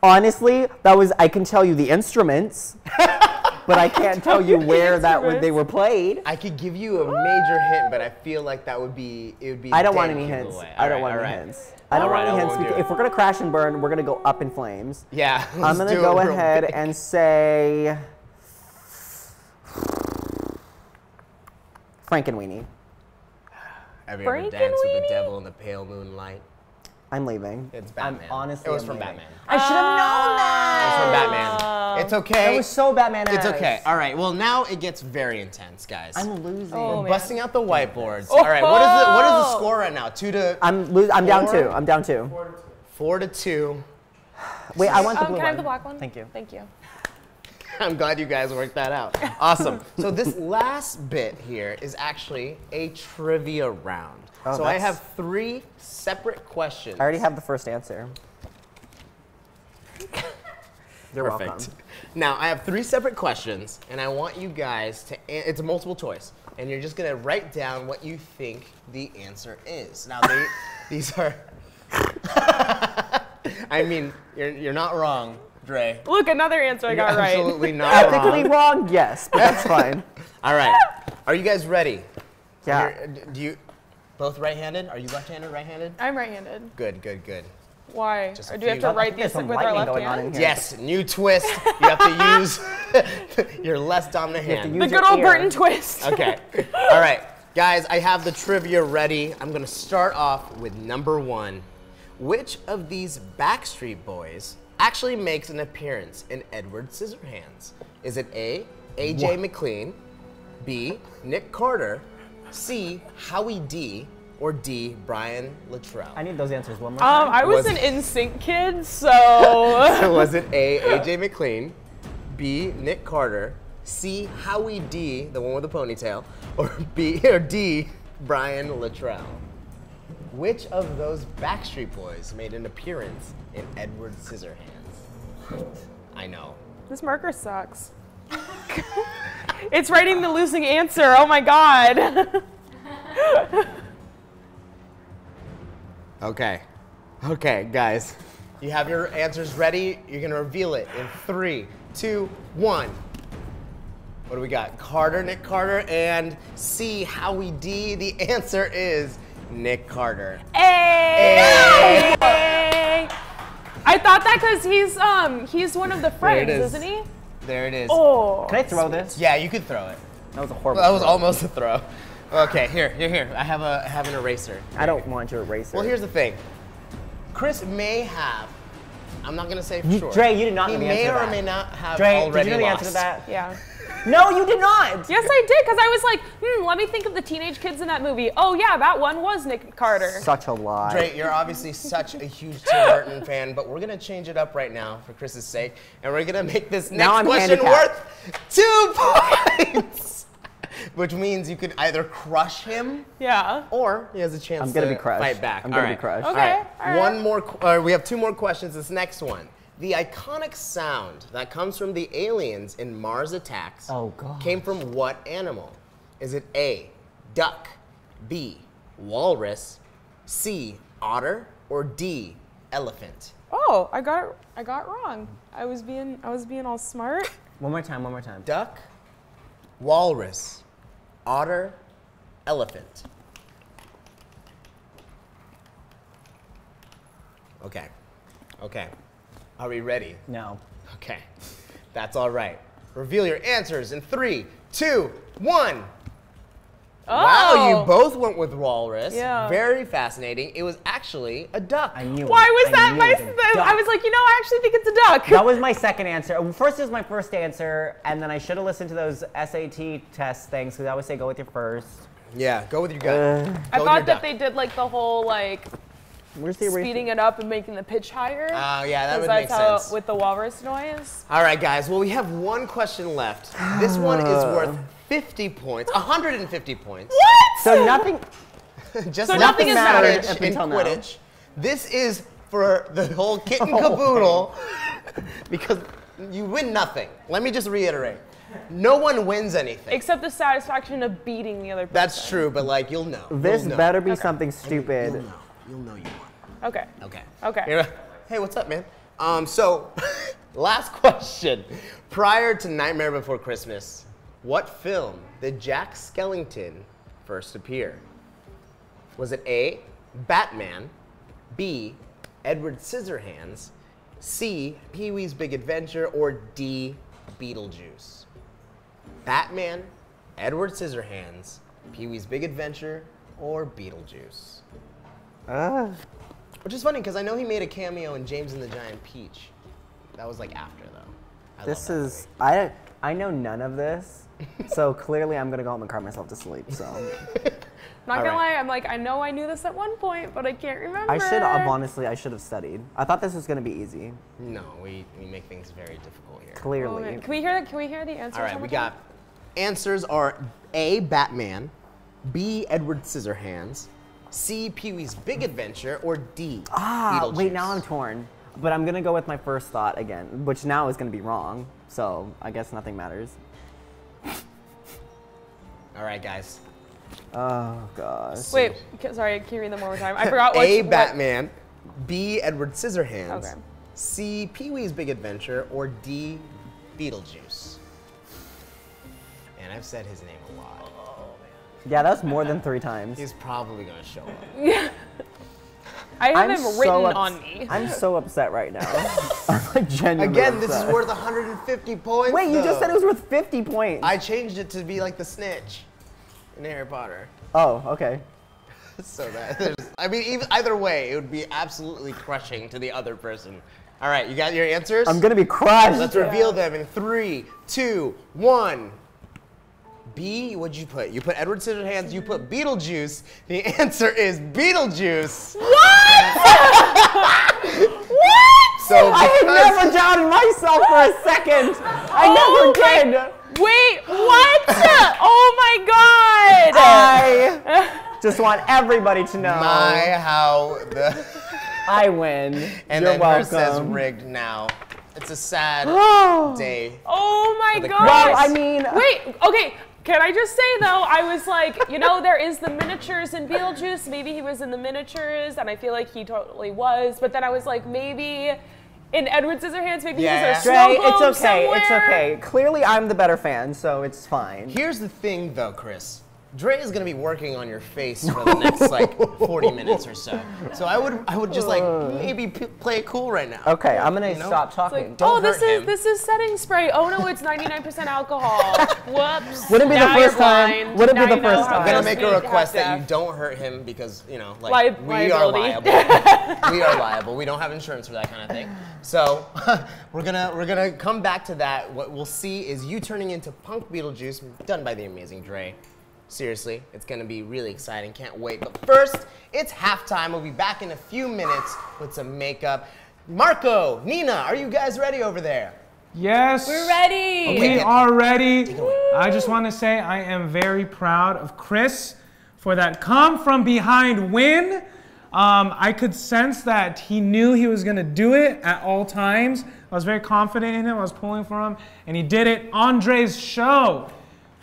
Speaker 3: Honestly, I can tell you the instruments, but I can't tell you where they were played.
Speaker 1: I could give you a major hint, but I feel like it would be.
Speaker 3: I don't want any
Speaker 1: dead
Speaker 3: hints.
Speaker 1: giveaway.
Speaker 3: I don't want any hints. I don't want any hints because if we're gonna crash and burn, we're gonna go up in flames.
Speaker 1: Yeah.
Speaker 3: I'm gonna go ahead and say Frankenweenie.
Speaker 1: Have you ever danced with the devil in the pale moonlight?
Speaker 3: I'm leaving.
Speaker 1: It's Batman.
Speaker 3: I'm honestly.
Speaker 1: It was
Speaker 3: I'm
Speaker 1: from
Speaker 3: leaving.
Speaker 1: Batman.
Speaker 3: I should have known that.
Speaker 1: It was from Batman. It's okay.
Speaker 3: That was so Batman.
Speaker 1: It's okay. All right. Well, now it gets very intense, guys.
Speaker 3: I'm losing.
Speaker 2: Oh,
Speaker 1: We're
Speaker 2: man.
Speaker 1: busting out the whiteboards. All right. What is the score right now? 2 to.
Speaker 3: I'm down 2. I'm down 2.
Speaker 1: 4 to 2.
Speaker 3: Wait, I want the blue
Speaker 2: Can I have
Speaker 3: one.
Speaker 2: the black one?
Speaker 3: Thank you.
Speaker 2: Thank you.
Speaker 1: I'm glad you guys worked that out. Awesome. So this last bit here is actually a trivia round.
Speaker 3: Oh,
Speaker 1: so I have 3 separate questions.
Speaker 3: I already have the first answer. You're
Speaker 1: Perfect.
Speaker 3: welcome.
Speaker 1: Now I have 3 separate questions, and I want you guys to. It's a multiple choice, and you're just gonna write down what you think the answer is. Now these are. I mean, you're not wrong, Dre.
Speaker 2: Look, another answer I
Speaker 1: You're
Speaker 2: got right.
Speaker 1: absolutely not
Speaker 3: Ethically
Speaker 1: wrong.
Speaker 3: wrong, yes, but that's fine.
Speaker 1: All right. Are you guys ready?
Speaker 3: Yeah.
Speaker 1: Do you both right-handed? Are you left-handed, right-handed?
Speaker 2: I'm right-handed.
Speaker 1: Good, good, good.
Speaker 2: Why?
Speaker 1: Just
Speaker 2: Or
Speaker 1: a
Speaker 2: do we have
Speaker 1: few.
Speaker 2: to write
Speaker 3: There's
Speaker 2: these
Speaker 3: some
Speaker 2: with our
Speaker 3: lightning
Speaker 2: left
Speaker 3: going on in
Speaker 2: hand?
Speaker 3: here.
Speaker 1: Yes, new twist. You have to use your less dominant
Speaker 3: You have to
Speaker 1: hand.
Speaker 3: use
Speaker 2: The good
Speaker 3: your
Speaker 2: old
Speaker 3: ear.
Speaker 2: Burton twist.
Speaker 1: Okay. All right. Guys, I have the trivia ready. I'm going to start off with number 1. Which of these Backstreet Boys actually makes an appearance in Edward Scissorhands? Is it A, AJ McLean, B, Nick Carter, C, Howie D, or D, Brian Luttrell?
Speaker 3: I need those answers one more time.
Speaker 2: I was
Speaker 1: Was-
Speaker 2: an NSYNC kid, so.
Speaker 1: So was it A, AJ McLean, B, Nick Carter, C, Howie D, the one with the ponytail, or D, Brian Luttrell? Which of those Backstreet Boys made an appearance in Edward Scissorhands? I know.
Speaker 2: This marker sucks. It's writing the losing answer. Oh my god.
Speaker 1: Okay. Okay, guys. You have your answers ready. You're going to reveal it in 3, 2, 1. What do we got? Carter, Nick Carter, and C, Howie D. The answer is Nick Carter.
Speaker 2: Hey! I thought that because he's one of the friends,
Speaker 1: is.
Speaker 2: isn't he?
Speaker 1: There it is.
Speaker 2: Oh.
Speaker 3: Can I throw this?
Speaker 1: Yeah, you could throw it.
Speaker 3: That was a horrible
Speaker 1: That was
Speaker 3: throw.
Speaker 1: almost a throw. Okay, here. I have an eraser.
Speaker 3: I don't want your eraser.
Speaker 1: Well, here's the thing. Chris may have. I'm not gonna say for sure.
Speaker 3: Dre, you did not
Speaker 1: He
Speaker 3: know the
Speaker 1: may
Speaker 3: answer to
Speaker 1: or
Speaker 3: that.
Speaker 1: may not have
Speaker 3: Dre,
Speaker 1: already
Speaker 3: did you know the
Speaker 1: lost.
Speaker 3: answer to that?
Speaker 2: Yeah.
Speaker 3: No, you did not.
Speaker 2: Yes, I did, because I was like, let me think of the teenage kids in that movie. Oh yeah, that one was Nick Carter.
Speaker 3: Such a lie.
Speaker 1: Dre, you're obviously such a huge Tim Burton fan, but we're gonna change it up right now for Chris's sake, and we're gonna make this next
Speaker 3: Now I'm
Speaker 1: question
Speaker 3: handicapped.
Speaker 1: worth 2 points, which means you could either crush him
Speaker 2: Yeah.
Speaker 1: or he has a chance
Speaker 3: I'm gonna
Speaker 1: to
Speaker 3: be crushed.
Speaker 1: fight back.
Speaker 3: I'm gonna
Speaker 1: All
Speaker 3: be
Speaker 1: right.
Speaker 3: crushed.
Speaker 2: Okay.
Speaker 1: All right.
Speaker 2: all right.
Speaker 1: One more. We have 2 more questions. This next one. The iconic sound that comes from the aliens in Mars Attacks
Speaker 3: Oh, God.
Speaker 1: came from what animal? Is it A, duck, B, walrus, C, otter, or D, elephant?
Speaker 2: Oh, I got it wrong. I was being all smart.
Speaker 3: One more time.
Speaker 1: Duck, walrus, otter, elephant. Okay. Are we ready?
Speaker 3: No.
Speaker 1: Okay. That's all right. Reveal your answers in 3, 2, 1.
Speaker 2: Oh.
Speaker 1: Wow, you both went with walrus.
Speaker 2: Yeah.
Speaker 1: Very fascinating. It was actually a duck.
Speaker 3: I knew it.
Speaker 2: Why was
Speaker 3: I
Speaker 2: that
Speaker 3: knew
Speaker 2: my?
Speaker 3: it was a duck.
Speaker 2: I was like, I actually think it's a duck.
Speaker 3: That was my second answer. First is my first answer, and then I should have listened to those SAT test things because I always say go with your first.
Speaker 1: Yeah, go with your gut. Go
Speaker 2: I
Speaker 1: with
Speaker 2: thought
Speaker 1: your
Speaker 2: that
Speaker 1: duck.
Speaker 2: they did like the whole like
Speaker 3: Where's the eraser?
Speaker 2: speeding it up and making the pitch higher.
Speaker 1: Oh, yeah, that would
Speaker 2: that's
Speaker 1: make
Speaker 2: how,
Speaker 1: sense.
Speaker 2: with the walrus noise.
Speaker 1: All right, guys. Well, we have one question left. This one is worth 50 points, 150 points.
Speaker 2: What?
Speaker 3: So nothing.
Speaker 1: Just
Speaker 2: So
Speaker 1: like
Speaker 2: nothing is mattered
Speaker 1: Quidditch
Speaker 3: up
Speaker 1: in
Speaker 3: until now.
Speaker 1: Quidditch. This is for the whole kit and caboodle because you win nothing. Let me just reiterate. No one wins anything.
Speaker 2: Except the satisfaction of beating the other person.
Speaker 1: That's true, but like you'll know.
Speaker 3: This
Speaker 1: You'll know.
Speaker 3: better be something stupid.
Speaker 1: You'll know. You'll know you won.
Speaker 2: Okay.
Speaker 1: Okay.
Speaker 2: Okay.
Speaker 1: Here- Hey, what's up, man? So, last question. Prior to Nightmare Before Christmas, what film did Jack Skellington first appear? Was it A, Batman, B, Edward Scissorhands, C, Pee-wee's Big Adventure, or D, Beetlejuice? Batman, Edward Scissorhands, Pee-wee's Big Adventure, or Beetlejuice? Which is funny because I know he made a cameo in James and the Giant Peach. That was like after though.
Speaker 3: This is I know none of this, so clearly I'm gonna go home and cry myself to sleep. So
Speaker 2: Not
Speaker 1: All
Speaker 2: gonna
Speaker 1: right.
Speaker 2: lie, I'm like, I know I knew this at one point, but I can't remember.
Speaker 3: I should honestly I should have studied. I thought this was gonna be easy.
Speaker 1: No, we make things very difficult here.
Speaker 2: Oh,
Speaker 3: Clearly.
Speaker 2: man. Can we hear the answers?
Speaker 1: All right,
Speaker 2: one
Speaker 1: we
Speaker 2: more time?
Speaker 1: got answers are A, Batman, B, Edward Scissorhands, C, Pee-wee's Big Adventure, or D, Beetlejuice.
Speaker 3: Wait, now I'm torn. But I'm gonna go with my first thought again, which now is gonna be wrong. So I guess nothing matters.
Speaker 1: All right, guys.
Speaker 3: Oh gosh.
Speaker 2: Wait, sorry, can you read them one more time? I forgot what.
Speaker 1: A, Batman, B, Edward Scissorhands,
Speaker 2: Okay.
Speaker 1: C, Pee-wee's Big Adventure, or D, Beetlejuice. And I've said his name a lot.
Speaker 3: Yeah, that's more than 3 times.
Speaker 1: He's probably gonna show up.
Speaker 2: I have
Speaker 3: I'm
Speaker 2: him
Speaker 3: so
Speaker 2: written
Speaker 3: ups-
Speaker 2: on me.
Speaker 3: I'm so upset right now. I'm like genuinely
Speaker 1: Again, this is
Speaker 3: upset.
Speaker 1: worth 150 points.
Speaker 3: Wait, you just
Speaker 1: though.
Speaker 3: said it was worth 50 points.
Speaker 1: I changed it to be like the snitch in Harry Potter.
Speaker 3: Oh, okay.
Speaker 1: So that I mean, either way, it would be absolutely crushing to the other person. All right, you got your answers?
Speaker 3: I'm gonna be crushed.
Speaker 1: Let's reveal them in 3, 2, 1. B, what'd you put? You put Edward Scissorhands, you put Beetlejuice. The answer is Beetlejuice.
Speaker 2: What?
Speaker 1: So
Speaker 3: I had
Speaker 1: because-
Speaker 3: never doubted myself for a second. I never did.
Speaker 2: Wait, what? Oh my god!
Speaker 3: I just want everybody to know
Speaker 1: My, how the...
Speaker 3: I win.
Speaker 1: And
Speaker 3: You're
Speaker 1: then
Speaker 3: welcome.
Speaker 1: hers says rigged now. It's a sad day.
Speaker 2: Oh my
Speaker 1: the
Speaker 2: god!
Speaker 1: Chris.
Speaker 3: Well, I mean,
Speaker 2: Wait, okay. Can I just say though, I was like, you know, there is the miniatures in Beetlejuice. Maybe he was in the miniatures, and I feel like he totally was. But then I was like, maybe in Edward Scissorhands, maybe
Speaker 1: Yeah.
Speaker 2: he's a
Speaker 3: Dre,
Speaker 2: snow
Speaker 3: it's
Speaker 2: globe
Speaker 3: okay. It's
Speaker 2: somewhere.
Speaker 3: okay. Clearly, I'm the better fan, so it's fine.
Speaker 1: Here's the thing though, Chris. Dre is gonna be working on your face for the next like 40 minutes or so. So I would just like maybe play it cool right now.
Speaker 3: Okay, I'm gonna
Speaker 1: You know?
Speaker 3: stop
Speaker 2: It's
Speaker 3: talking.
Speaker 2: like,
Speaker 1: Don't
Speaker 2: oh, this
Speaker 1: hurt
Speaker 2: is
Speaker 1: him.
Speaker 2: this is setting spray. Oh no, it's 99% alcohol. Whoops.
Speaker 3: Wouldn't be the
Speaker 2: Now you're
Speaker 3: first time.
Speaker 2: blind.
Speaker 3: Wouldn't be
Speaker 2: Now
Speaker 3: the
Speaker 2: you know
Speaker 3: first
Speaker 2: how
Speaker 3: time.
Speaker 1: I'm gonna
Speaker 2: those
Speaker 1: make a
Speaker 2: speak
Speaker 1: request
Speaker 2: have
Speaker 1: that you
Speaker 2: death.
Speaker 1: don't hurt him because, you know, like we are
Speaker 2: Liability.
Speaker 1: liable. We are liable. We don't have insurance for that kind of thing. So we're gonna come back to that. What we'll see is you turning into Punk Beetlejuice, done by the amazing Dre. Seriously, it's gonna be really exciting. Can't wait. But first, it's halftime. We'll be back in a few minutes with some makeup. Marco, Nina, are you guys ready over there?
Speaker 4: Yes.
Speaker 2: We're ready.
Speaker 4: We are ready. I just want to say I am very proud of Chris for that come from behind win. I could sense that he knew he was going to do it at all times. I was very confident in him. I was pulling for him, and he did it on Dre's show,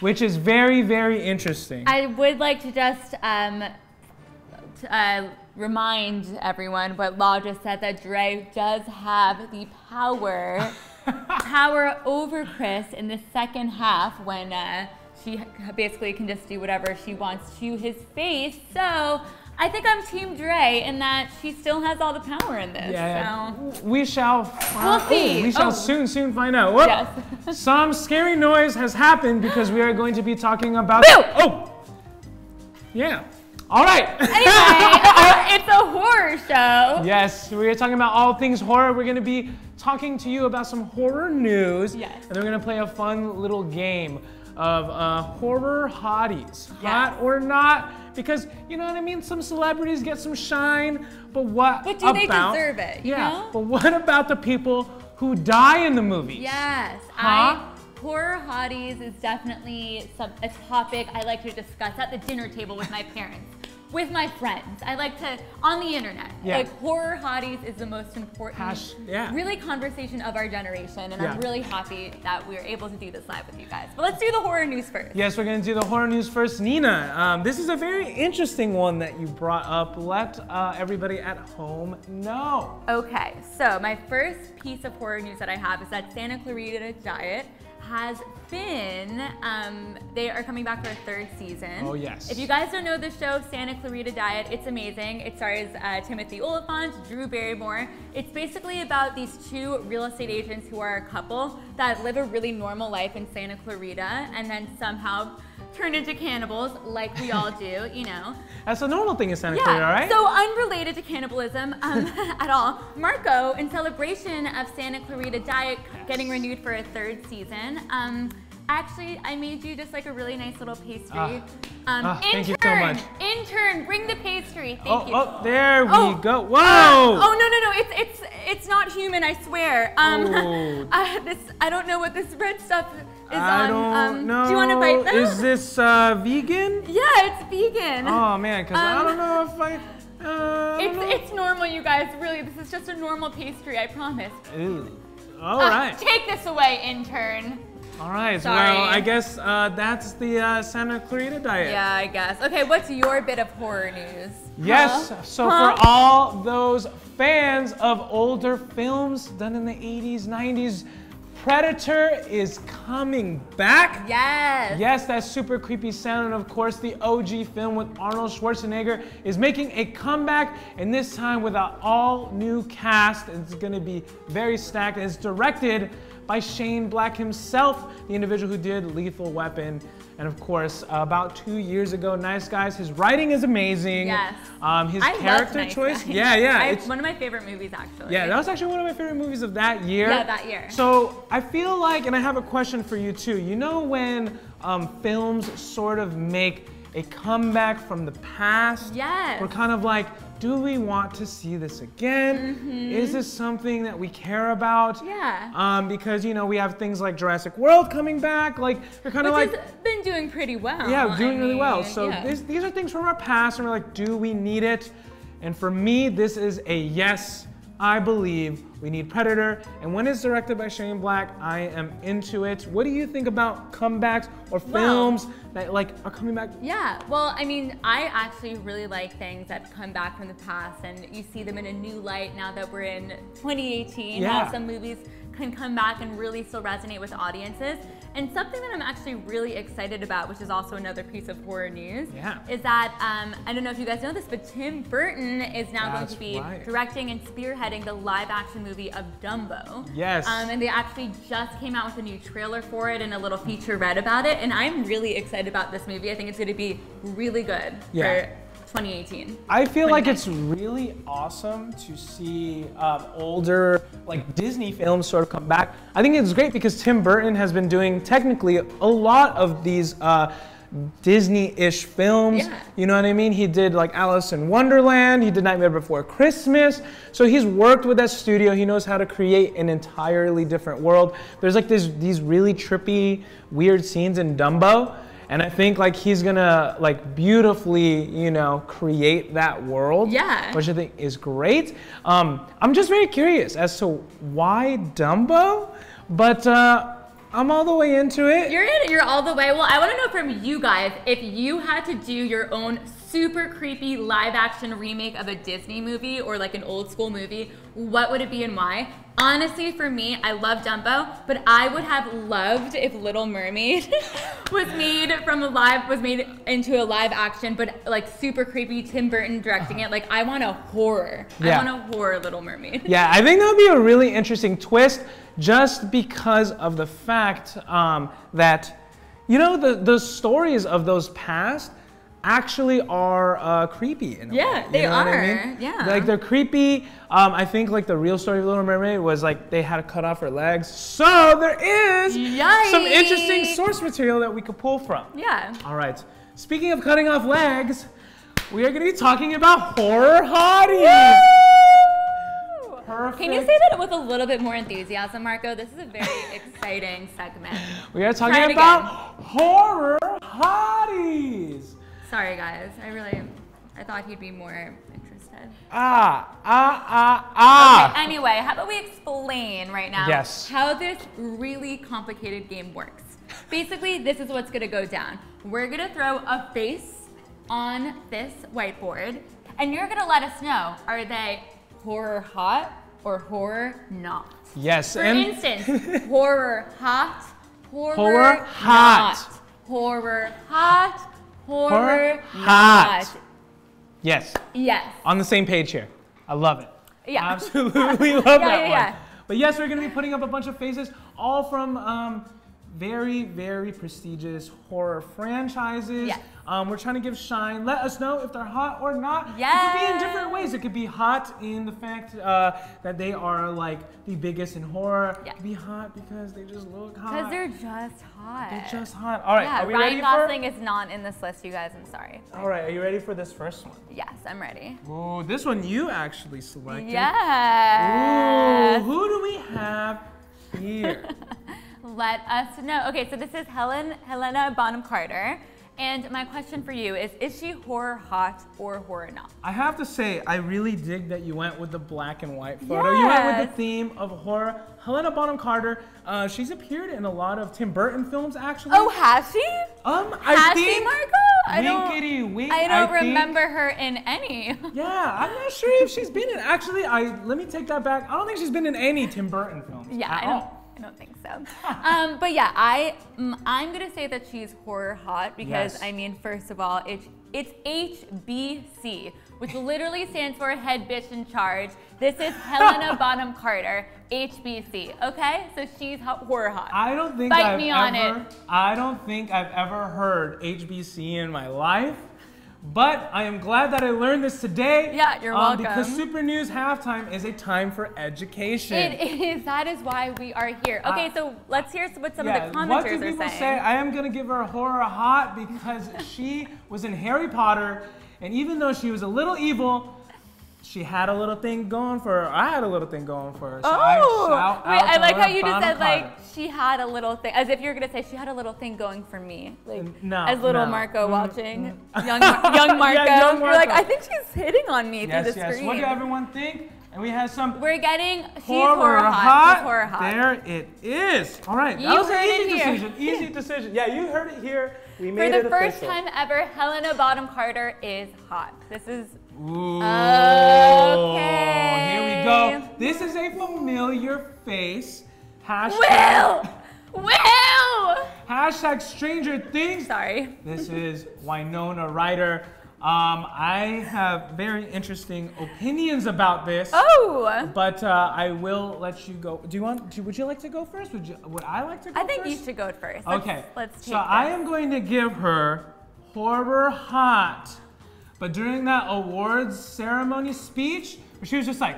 Speaker 4: which is very, very interesting.
Speaker 5: I would like to just remind everyone what Law just said, that Dre does have the power over Chris in the second half when she basically can just do whatever she wants to his face. So I think I'm Team Dre in that she still has all the power in this.
Speaker 4: Yeah,
Speaker 5: So.
Speaker 4: we shall.
Speaker 5: We'll see.
Speaker 4: We shall
Speaker 5: Oh.
Speaker 4: soon find out. Whoop.
Speaker 5: Yes.
Speaker 4: Some scary noise has happened because we are going to be talking about.
Speaker 5: Boo!
Speaker 4: Oh. Yeah. All right.
Speaker 5: Anyway, it's a horror show.
Speaker 4: Yes, we're talking about all things horror. We're going to be talking to you about some horror news.
Speaker 5: Yes.
Speaker 4: And then we're going to play a fun little game of horror hotties.
Speaker 5: Yes.
Speaker 4: Hot or not, because, you know what I mean? Some celebrities get some shine, but what
Speaker 5: But do they deserve it, you know?
Speaker 4: But what about the people who die in the movies?
Speaker 5: Yes, horror hotties is definitely a topic I like to discuss at the dinner table with my parents, with my friends. I like to, on the internet, like horror hotties is the most important really conversation of our generation, and I'm really happy that we're able to do this live with you guys. But let's do the horror news first.
Speaker 4: Yes, we're gonna do the horror news first. Nina, this is a very interesting one that you brought up. Let everybody at home know.
Speaker 5: Okay, so my first piece of horror news that I have is that Santa Clarita Diet has been, they are coming back for a third season.
Speaker 4: Oh yes.
Speaker 5: If you guys don't know the show, Santa Clarita Diet, it's amazing. It stars Timothy Olyphant, Drew Barrymore. It's basically about these two real estate agents who are a couple that live a really normal life in Santa Clarita and then somehow turn into cannibals like we all do, you know.
Speaker 4: That's a normal thing in Santa Clarita, right?
Speaker 5: So unrelated to cannibalism at all, Marco, in celebration of Santa Clarita Diet getting renewed for a third season, actually, I made you just like a really nice little pastry.
Speaker 4: Thank you so much.
Speaker 5: Intern, bring the pastry. Thank you.
Speaker 4: Oh, there we go. Whoa!
Speaker 5: No, it's not human, I swear. I don't know what this red stuff is on.
Speaker 4: I don't know.
Speaker 5: Do you want to bite them?
Speaker 4: Is this vegan?
Speaker 5: Yeah, it's vegan.
Speaker 4: Oh man, because I don't know if I
Speaker 5: it's normal, you guys. Really, this is just a normal pastry, I promise.
Speaker 4: Ew. All right.
Speaker 5: Take this away, intern.
Speaker 4: All right.
Speaker 5: Sorry.
Speaker 4: Well, I guess that's the Santa Clarita Diet.
Speaker 5: Yeah, I guess. Okay, what's your bit of horror news?
Speaker 4: Yes. So for all those fans of older films done in the 80s, 90s, Predator is coming back.
Speaker 5: Yes.
Speaker 4: Yes, that super creepy sound, and of course the OG film with Arnold Schwarzenegger is making a comeback, and this time with an all-new cast. It's gonna be very stacked, and it's directed by Shane Black himself, the individual who did Lethal Weapon. And of course, about 2 years ago, Nice Guys. His writing is amazing.
Speaker 5: Yes.
Speaker 4: His
Speaker 5: I
Speaker 4: character
Speaker 5: love Nice
Speaker 4: choice.
Speaker 5: Guys.
Speaker 4: Yeah.
Speaker 5: It's one of my favorite movies, actually.
Speaker 4: Yeah, that was actually one of my favorite movies of that year.
Speaker 5: Yeah, that year.
Speaker 4: So I feel like, and I have a question for you too. You know when films sort of make a comeback from the past?
Speaker 5: Yes.
Speaker 4: We're kind of like, do we want to see this again?
Speaker 5: Mm-hmm.
Speaker 4: Is this something that we care about?
Speaker 5: Yeah.
Speaker 4: Because, you know, we have things like Jurassic World coming back. Like, you're kind of like...
Speaker 5: Which has been doing pretty well.
Speaker 4: Yeah, doing really well. So
Speaker 5: yeah.
Speaker 4: these are things from our past, and we're like, do we need it? And for me, this is a yes. I believe we need Predator, and when it's directed by Shane Black, I am into it. What do you think about comebacks or films that like are coming back?
Speaker 5: Yeah, well, I mean, I actually really like things that come back from the past, and you see them in a new light now that we're in 2018.
Speaker 4: Yeah.
Speaker 5: How some movies can come back and really still resonate with audiences. And something that I'm actually really excited about, which is also another piece of horror news, is that, I don't know if you guys know this, but Tim Burton is now going to be directing and spearheading the live-action movie of Dumbo.
Speaker 4: Yes.
Speaker 5: And they actually just came out with a new trailer for it and a little featurette about it, and I'm really excited about this movie. I think it's going to be really good for 2018.
Speaker 4: I feel like it's really awesome to see older like Disney films sort of come back. I think it's great because Tim Burton has been doing technically a lot of these Disney-ish films.
Speaker 5: Yeah.
Speaker 4: You know what I mean? He did like Alice in Wonderland, he did Nightmare Before Christmas. So he's worked with that studio. He knows how to create an entirely different world. There's like these really trippy, weird scenes in Dumbo. And I think like he's gonna like beautifully, you know, create that world.
Speaker 5: Yeah.
Speaker 4: Which I think is great. I'm just very curious as to why Dumbo, but I'm all the way into it.
Speaker 5: You're in it, you're all the way. Well, I wanna know from you guys, if you had to do your own super creepy live action remake of a Disney movie or like an old school movie, what would it be and why? Honestly, for me, I love Dumbo, but I would have loved if Little Mermaid was made into a live action, but like super creepy, Tim Burton directing it. Like I want a horror.
Speaker 4: Yeah.
Speaker 5: I want a horror Little Mermaid.
Speaker 4: Yeah, I think that would be a really interesting twist just because of the fact that, you know, the stories of those past actually are creepy in a way.
Speaker 5: They
Speaker 4: you know
Speaker 5: are.
Speaker 4: What I mean?
Speaker 5: Yeah.
Speaker 4: Like they're creepy. I think like the real story of Little Mermaid was like they had to cut off her legs. So there is some interesting source material that we could pull from.
Speaker 5: Yeah.
Speaker 4: All right. Speaking of cutting off legs, we are going to be talking about horror hotties. Perfect.
Speaker 5: Can you say that with a little bit more enthusiasm, Marco? This is a very exciting segment.
Speaker 4: We are talking about horror hotties.
Speaker 5: Sorry, guys. I thought he'd be more interested. Okay, anyway, how about we explain right now how this really complicated game works. Basically, this is what's gonna go down. We're gonna throw a face on this whiteboard, and you're gonna let us know, are they horror hot or horror not?
Speaker 4: Yes.
Speaker 5: For instance, horror hot, horror hot, horror hot, horror not.
Speaker 4: Yes.
Speaker 5: Yes.
Speaker 4: On the same page here. I love it.
Speaker 5: Yeah.
Speaker 4: Absolutely love that one. But yes, we're going to be putting up a bunch of faces, all from very, very prestigious horror franchises.
Speaker 5: Yes.
Speaker 4: We're trying to give shine. Let us know if they're hot or not.
Speaker 5: Yes.
Speaker 4: It could be in different ways. It could be hot in the fact that they are like the biggest in horror.
Speaker 5: Yeah.
Speaker 4: It could be hot because they just look hot.
Speaker 5: Because they're just hot.
Speaker 4: They're just hot. All right,
Speaker 5: yeah,
Speaker 4: are we
Speaker 5: Ryan
Speaker 4: ready
Speaker 5: Gosling is not in this list, you guys. I'm sorry.
Speaker 4: All right, are you ready for this first one?
Speaker 5: Yes, I'm ready.
Speaker 4: Ooh, this one you actually selected.
Speaker 5: Yes.
Speaker 4: Ooh, who do we have here?
Speaker 5: Let us know. Okay, so this is Helena Bonham Carter. And my question for you is she horror hot or horror not?
Speaker 4: I have to say, I really dig that you went with the black and white photo. You went with the theme of horror. Helena Bonham Carter, she's appeared in a lot of Tim Burton films, actually.
Speaker 5: Oh, has she?
Speaker 4: I think.
Speaker 5: She, Marco? I don't remember her in any.
Speaker 4: Yeah, I'm not sure if she's been in. Actually, let me take that back. I don't think she's been in any Tim Burton films.
Speaker 5: Yeah, I don't think so. But yeah, I'm gonna say that she's horror hot because I mean, first of all, it's HBC, which literally stands for Head Bitch in Charge. This is Helena Bonham Carter, HBC. Okay, so she's horror hot.
Speaker 4: I don't think I've ever heard HBC in my life. But I am glad that I learned this today.
Speaker 5: Yeah, you're welcome.
Speaker 4: Because Super News Halftime is a time for education.
Speaker 5: It is. That is why we are here. Okay, so let's hear what some of the commenters
Speaker 4: what do
Speaker 5: are
Speaker 4: people
Speaker 5: saying.
Speaker 4: say? I am going to give her horror hot because she was in Harry Potter, and even though she was a little evil, she had a little thing going for her. I had a little thing going for her. So
Speaker 5: I like how you just said like she had a little thing, as if you're gonna say she had a little thing going for me, like as little Marco watching young Marco.
Speaker 4: Young Marco.
Speaker 5: You're like, I think she's hitting on me through the screen.
Speaker 4: What do everyone think? And we have some.
Speaker 5: We're getting horror hot. She's horror hot.
Speaker 4: There it is. All right, that was an easy decision. Easy decision. Yeah, you heard it here. We made it official.
Speaker 5: For the first time ever, Helena Bonham Carter is hot. This is.
Speaker 4: Ooh.
Speaker 5: Okay.
Speaker 4: Here we go. This is a familiar face. Hashtag.
Speaker 5: Will!
Speaker 4: Hashtag Stranger Things.
Speaker 5: Sorry.
Speaker 4: This is Winona Ryder. I have very interesting opinions about this.
Speaker 5: Oh!
Speaker 4: But I will let you go. Would you like to go first? Would I like to go first?
Speaker 5: I think you should go first.
Speaker 4: Okay.
Speaker 5: Let's take
Speaker 4: So I am going to give her horror hot. But during that awards ceremony speech, she was just like,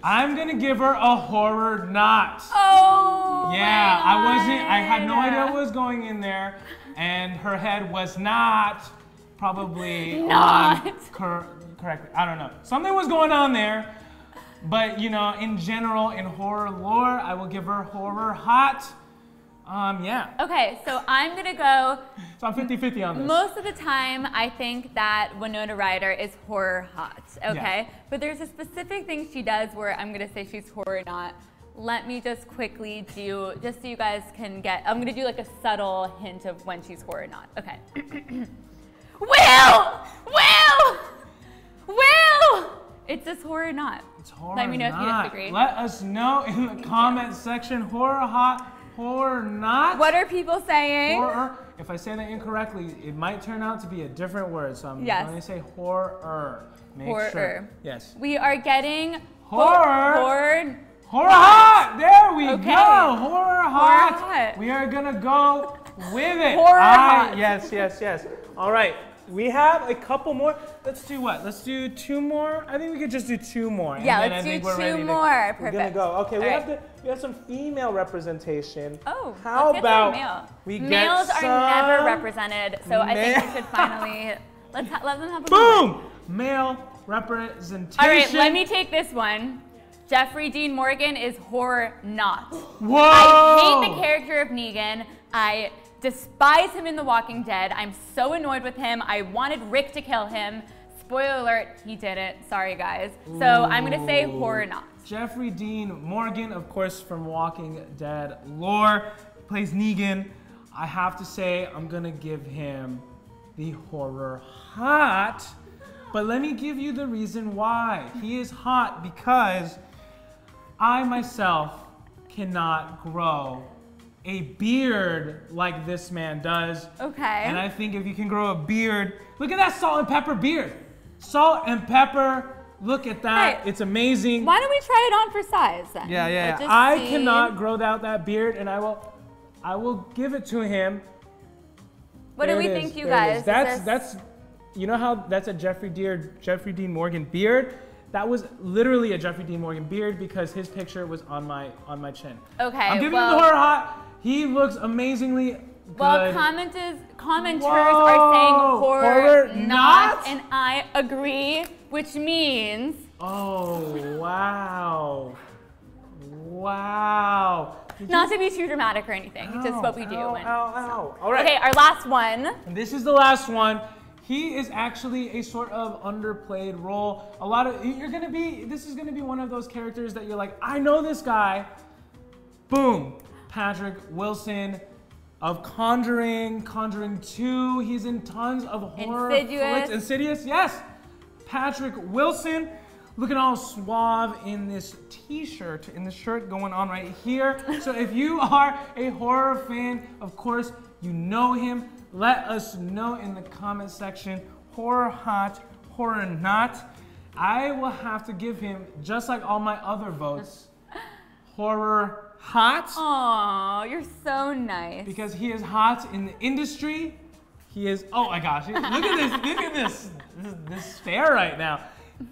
Speaker 4: I'm gonna give her a horror not.
Speaker 5: Oh!
Speaker 4: Yeah, I had no idea what was going in there. And her head was not probably correct. I don't know. Something was going on there. But you know, in general, in horror lore, I will give her horror hot. Yeah.
Speaker 5: Okay, so I'm gonna go.
Speaker 4: So I'm 50-50 on this.
Speaker 5: Most of the time, I think that Winona Ryder is horror hot, okay?
Speaker 4: Yeah.
Speaker 5: But there's a specific thing she does where I'm gonna say she's horror not. Let me just quickly do, just so you guys can get, I'm gonna do like a subtle hint of when she's horror not. Okay. Will! It's this horror not.
Speaker 4: It's horror
Speaker 5: Let me know
Speaker 4: not.
Speaker 5: if you disagree.
Speaker 4: Let us know in the comment section, horror hot, horror not.
Speaker 5: What are people saying?
Speaker 4: Horror. If I say that incorrectly, it might turn out to be a different word. So I'm going to say horror. Make sure. Yes.
Speaker 5: We are getting
Speaker 4: horror hot. There we go. Horror hot.
Speaker 5: Horror hot.
Speaker 4: We are gonna go with it.
Speaker 5: Horror hot.
Speaker 4: Yes. All right. We have a couple more. Let's do what? Let's do 2 more. I think we could just do 2 more.
Speaker 5: Yeah,
Speaker 4: and
Speaker 5: let's
Speaker 4: then I
Speaker 5: do
Speaker 4: think we're
Speaker 5: 2 more. Perfect.
Speaker 4: We're gonna go. Okay,
Speaker 5: All
Speaker 4: we have some female representation.
Speaker 5: Oh,
Speaker 4: how
Speaker 5: let's get some
Speaker 4: about
Speaker 5: male.
Speaker 4: we get
Speaker 5: Males
Speaker 4: some
Speaker 5: are never represented, so I think we should finally let them have a
Speaker 4: boom
Speaker 5: moment.
Speaker 4: male representation.
Speaker 5: All right, let me take this one. Jeffrey Dean Morgan is horror not.
Speaker 4: Whoa!
Speaker 5: I hate the character of Negan. I despise him in The Walking Dead. I'm so annoyed with him. I wanted Rick to kill him. Spoiler alert, he didn't. Sorry, guys. So I'm gonna say horror not.
Speaker 4: Jeffrey Dean Morgan, of course, from Walking Dead lore, plays Negan. I have to say, I'm gonna give him the horror hot. But let me give you the reason why. He is hot because I myself cannot grow a beard like this man does.
Speaker 5: Okay.
Speaker 4: And I think if you can grow a beard, look at that salt and pepper beard. Salt and pepper, look at that.
Speaker 5: Hey,
Speaker 4: it's amazing.
Speaker 5: Why don't we try it on for size then?
Speaker 4: Yeah.
Speaker 5: Let's just
Speaker 4: I
Speaker 5: see.
Speaker 4: cannot grow out that beard, and I will give it to him.
Speaker 5: What
Speaker 4: There
Speaker 5: do we
Speaker 4: it
Speaker 5: think,
Speaker 4: is.
Speaker 5: you
Speaker 4: There it
Speaker 5: guys?
Speaker 4: is. That's you know how that's a Jeffrey Dean Morgan beard? That was literally a Jeffrey Dean Morgan beard because his picture was on my chin.
Speaker 5: Okay.
Speaker 4: I'm giving him the horror hot. He looks amazingly good.
Speaker 5: Well, commenters are saying horror not, and I agree, which means.
Speaker 4: Oh, wow. Wow.
Speaker 5: Not to be too dramatic or anything, it's just what we do.
Speaker 4: Ow. All right.
Speaker 5: Okay, our last one.
Speaker 4: And this is the last one. He is actually a sort of underplayed role. This is gonna be one of those characters that you're like, I know this guy. Boom, Patrick Wilson of Conjuring, Conjuring 2. He's in tons of horror flicks. Insidious, yes. Patrick Wilson, looking all suave in this t-shirt, in the shirt going on right here. So if you are a horror fan, of course, you know him. Let us know in the comment section, horror hot, horror not. I will have to give him, just like all my other votes, horror hot.
Speaker 5: Aw, you're so nice.
Speaker 4: Because he is hot in the industry. He is, oh my gosh, look at this stare right now.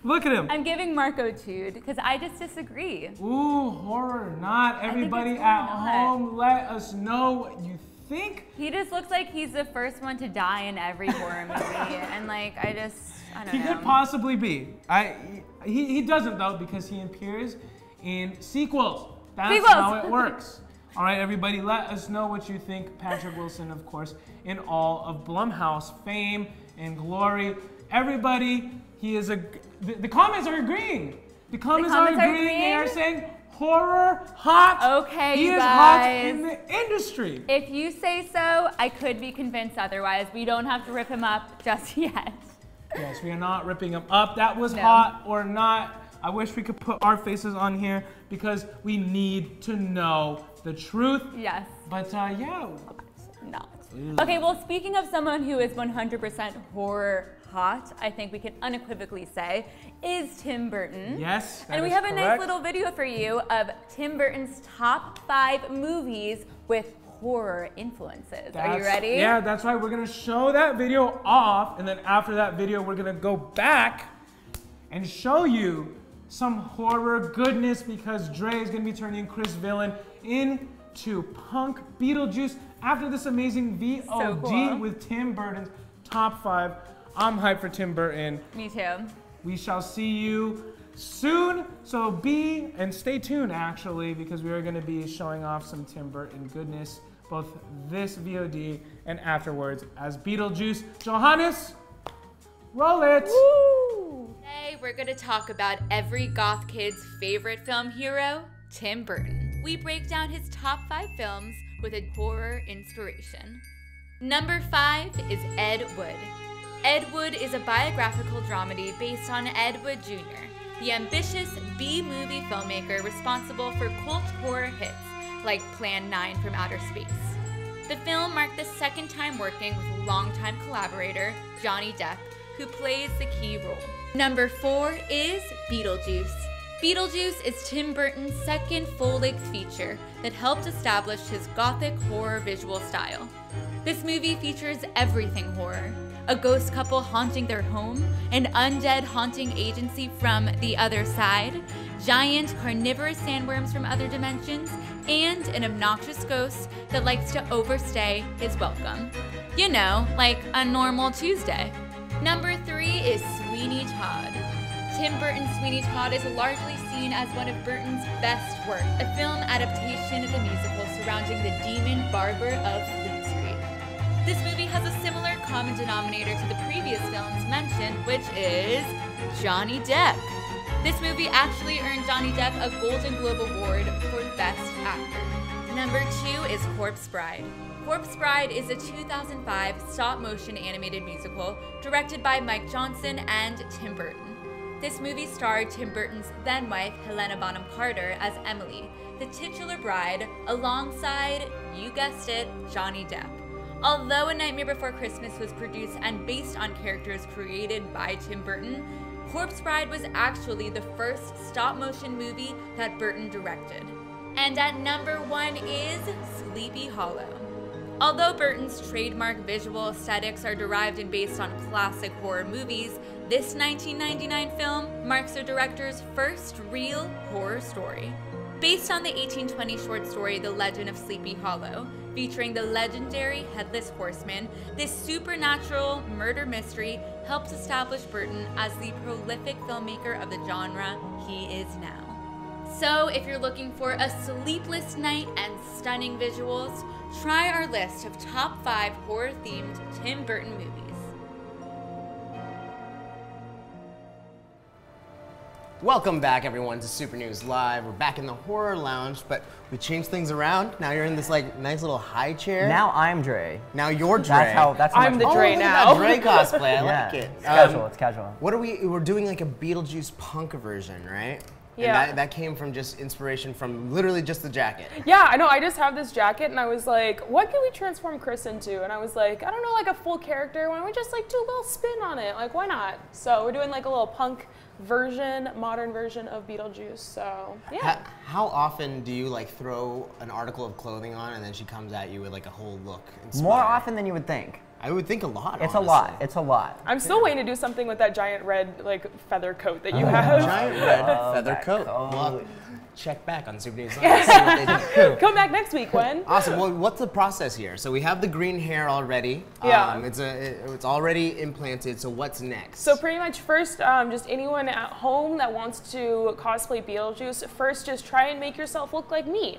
Speaker 4: Look at him.
Speaker 5: I'm giving Marco Tude because I just disagree.
Speaker 4: Ooh, horror not. Everybody at home, let us know what you think.
Speaker 5: He just looks like he's the first one to die in every horror movie, and like I don't know.
Speaker 4: He could possibly be. He doesn't though because he appears in sequels. That's how it works. All right, everybody, let us know what you think. Patrick Wilson, of course, in all of Blumhouse fame and glory. Everybody, he is the comments are agreeing. The comments are agreeing. They are saying horror hot.
Speaker 5: Okay,
Speaker 4: he
Speaker 5: you
Speaker 4: is
Speaker 5: guys.
Speaker 4: hot in the industry.
Speaker 5: If you say so, I could be convinced otherwise. We don't have to rip him up just yet.
Speaker 4: Yes, we are not ripping him up. That was hot or not. I wish we could put our faces on here because we need to know the truth.
Speaker 5: Yes.
Speaker 4: But yeah.
Speaker 5: Not. Okay, well, speaking of someone who is 100% horror hot, I think we can unequivocally say, is Tim Burton.
Speaker 4: Yes,
Speaker 5: and we have a nice little video for you of Tim Burton's top 5 movies with horror influences. Are you ready?
Speaker 4: Yeah, that's right. We're gonna show that video off, and then after that video, we're gonna go back and show you some horror goodness because Dre is gonna be turning Chris Villain into Punk Beetlejuice after this amazing VOD with Tim Burton's top 5. I'm hyped for Tim Burton.
Speaker 5: Me too.
Speaker 4: We shall see you soon. So stay tuned actually, because we are going to be showing off some Tim Burton goodness, both this VOD and afterwards as Beetlejuice. Johannes, roll it.
Speaker 5: Woo! Today we're going to talk about every goth kid's favorite film hero, Tim Burton. We break down his top 5 films with a horror inspiration. Number 5 is Ed Wood. Ed Wood is a biographical dramedy based on Ed Wood Jr., the ambitious B-movie filmmaker responsible for cult horror hits like Plan 9 from Outer Space. The film marked the second time working with longtime collaborator Johnny Depp, who plays the key role. Number 4 is Beetlejuice. Beetlejuice is Tim Burton's second full-length feature that helped establish his gothic horror visual style. This movie features everything horror. a ghost couple haunting their home, an undead haunting agency from the other side, giant carnivorous sandworms from other dimensions, and an obnoxious ghost that likes to overstay his welcome. You know, like a normal Tuesday. Number 3 is Sweeney Todd. Tim Burton's Sweeney Todd is largely seen as one of Burton's best work, a film adaptation of the musical surrounding the demon barber of Fleet Street. This movie has a similar common denominator to the previous films mentioned, which is Johnny Depp. This movie actually earned Johnny Depp a Golden Globe Award for Best Actor. Number 2 is Corpse Bride. Corpse Bride is a 2005 stop-motion animated musical directed by Mike Johnson and Tim Burton. This movie starred Tim Burton's then-wife, Helena Bonham Carter, as Emily, the titular bride, alongside, you guessed it, Johnny Depp. Although A Nightmare Before Christmas was produced and based on characters created by Tim Burton, Corpse Bride was actually the first stop-motion movie that Burton directed. And at number 1 is Sleepy Hollow. Although Burton's trademark visual aesthetics are derived and based on classic horror movies, this 1999 film marks the director's first real horror story. Based on the 1820 short story The Legend of Sleepy Hollow, featuring the legendary Headless Horseman, this supernatural murder mystery helps establish Burton as the prolific filmmaker of the genre he is now. So if you're looking for a sleepless night and stunning visuals, try our list of top 5 horror-themed Tim Burton movies.
Speaker 1: Welcome back, everyone, to Super News Live. We're back in the horror lounge, but we changed things around. Now you're in this like nice little high chair.
Speaker 3: Now I'm Dre.
Speaker 1: Now you're Dre.
Speaker 3: That's how
Speaker 2: I'm the Dre
Speaker 1: Look
Speaker 2: now.
Speaker 1: at that Dre cosplay. I like it.
Speaker 3: It's casual. It's casual.
Speaker 1: What are we're doing like a Beetlejuice punk version, right?
Speaker 2: Yeah.
Speaker 1: And that came from just inspiration from literally just the jacket.
Speaker 2: Yeah, I know. I just have this jacket, and I was like, what can we transform Chris into? And I was like, I don't know, like a full character. Why don't we just like do a little spin on it? Like, why not? So we're doing like a little punk version, modern version of Beetlejuice. So yeah.
Speaker 1: How often do you like throw an article of clothing on and then she comes at you with like a whole look? Inspired?
Speaker 3: More often than you would think.
Speaker 1: I would think a lot.
Speaker 3: It's
Speaker 1: honestly.
Speaker 3: a lot. It's a lot.
Speaker 2: I'm still waiting to do something with that giant red like feather coat that you have.
Speaker 1: Giant red feather coat. Well, check back on Super News Live. See what they do.
Speaker 2: Come back next week, Gwen.
Speaker 1: Awesome. Well, what's the process here? So we have the green hair already.
Speaker 2: Yeah.
Speaker 1: It's already implanted. So what's next?
Speaker 2: So pretty much first, just anyone at home that wants to cosplay Beetlejuice, first just try and make yourself look like me.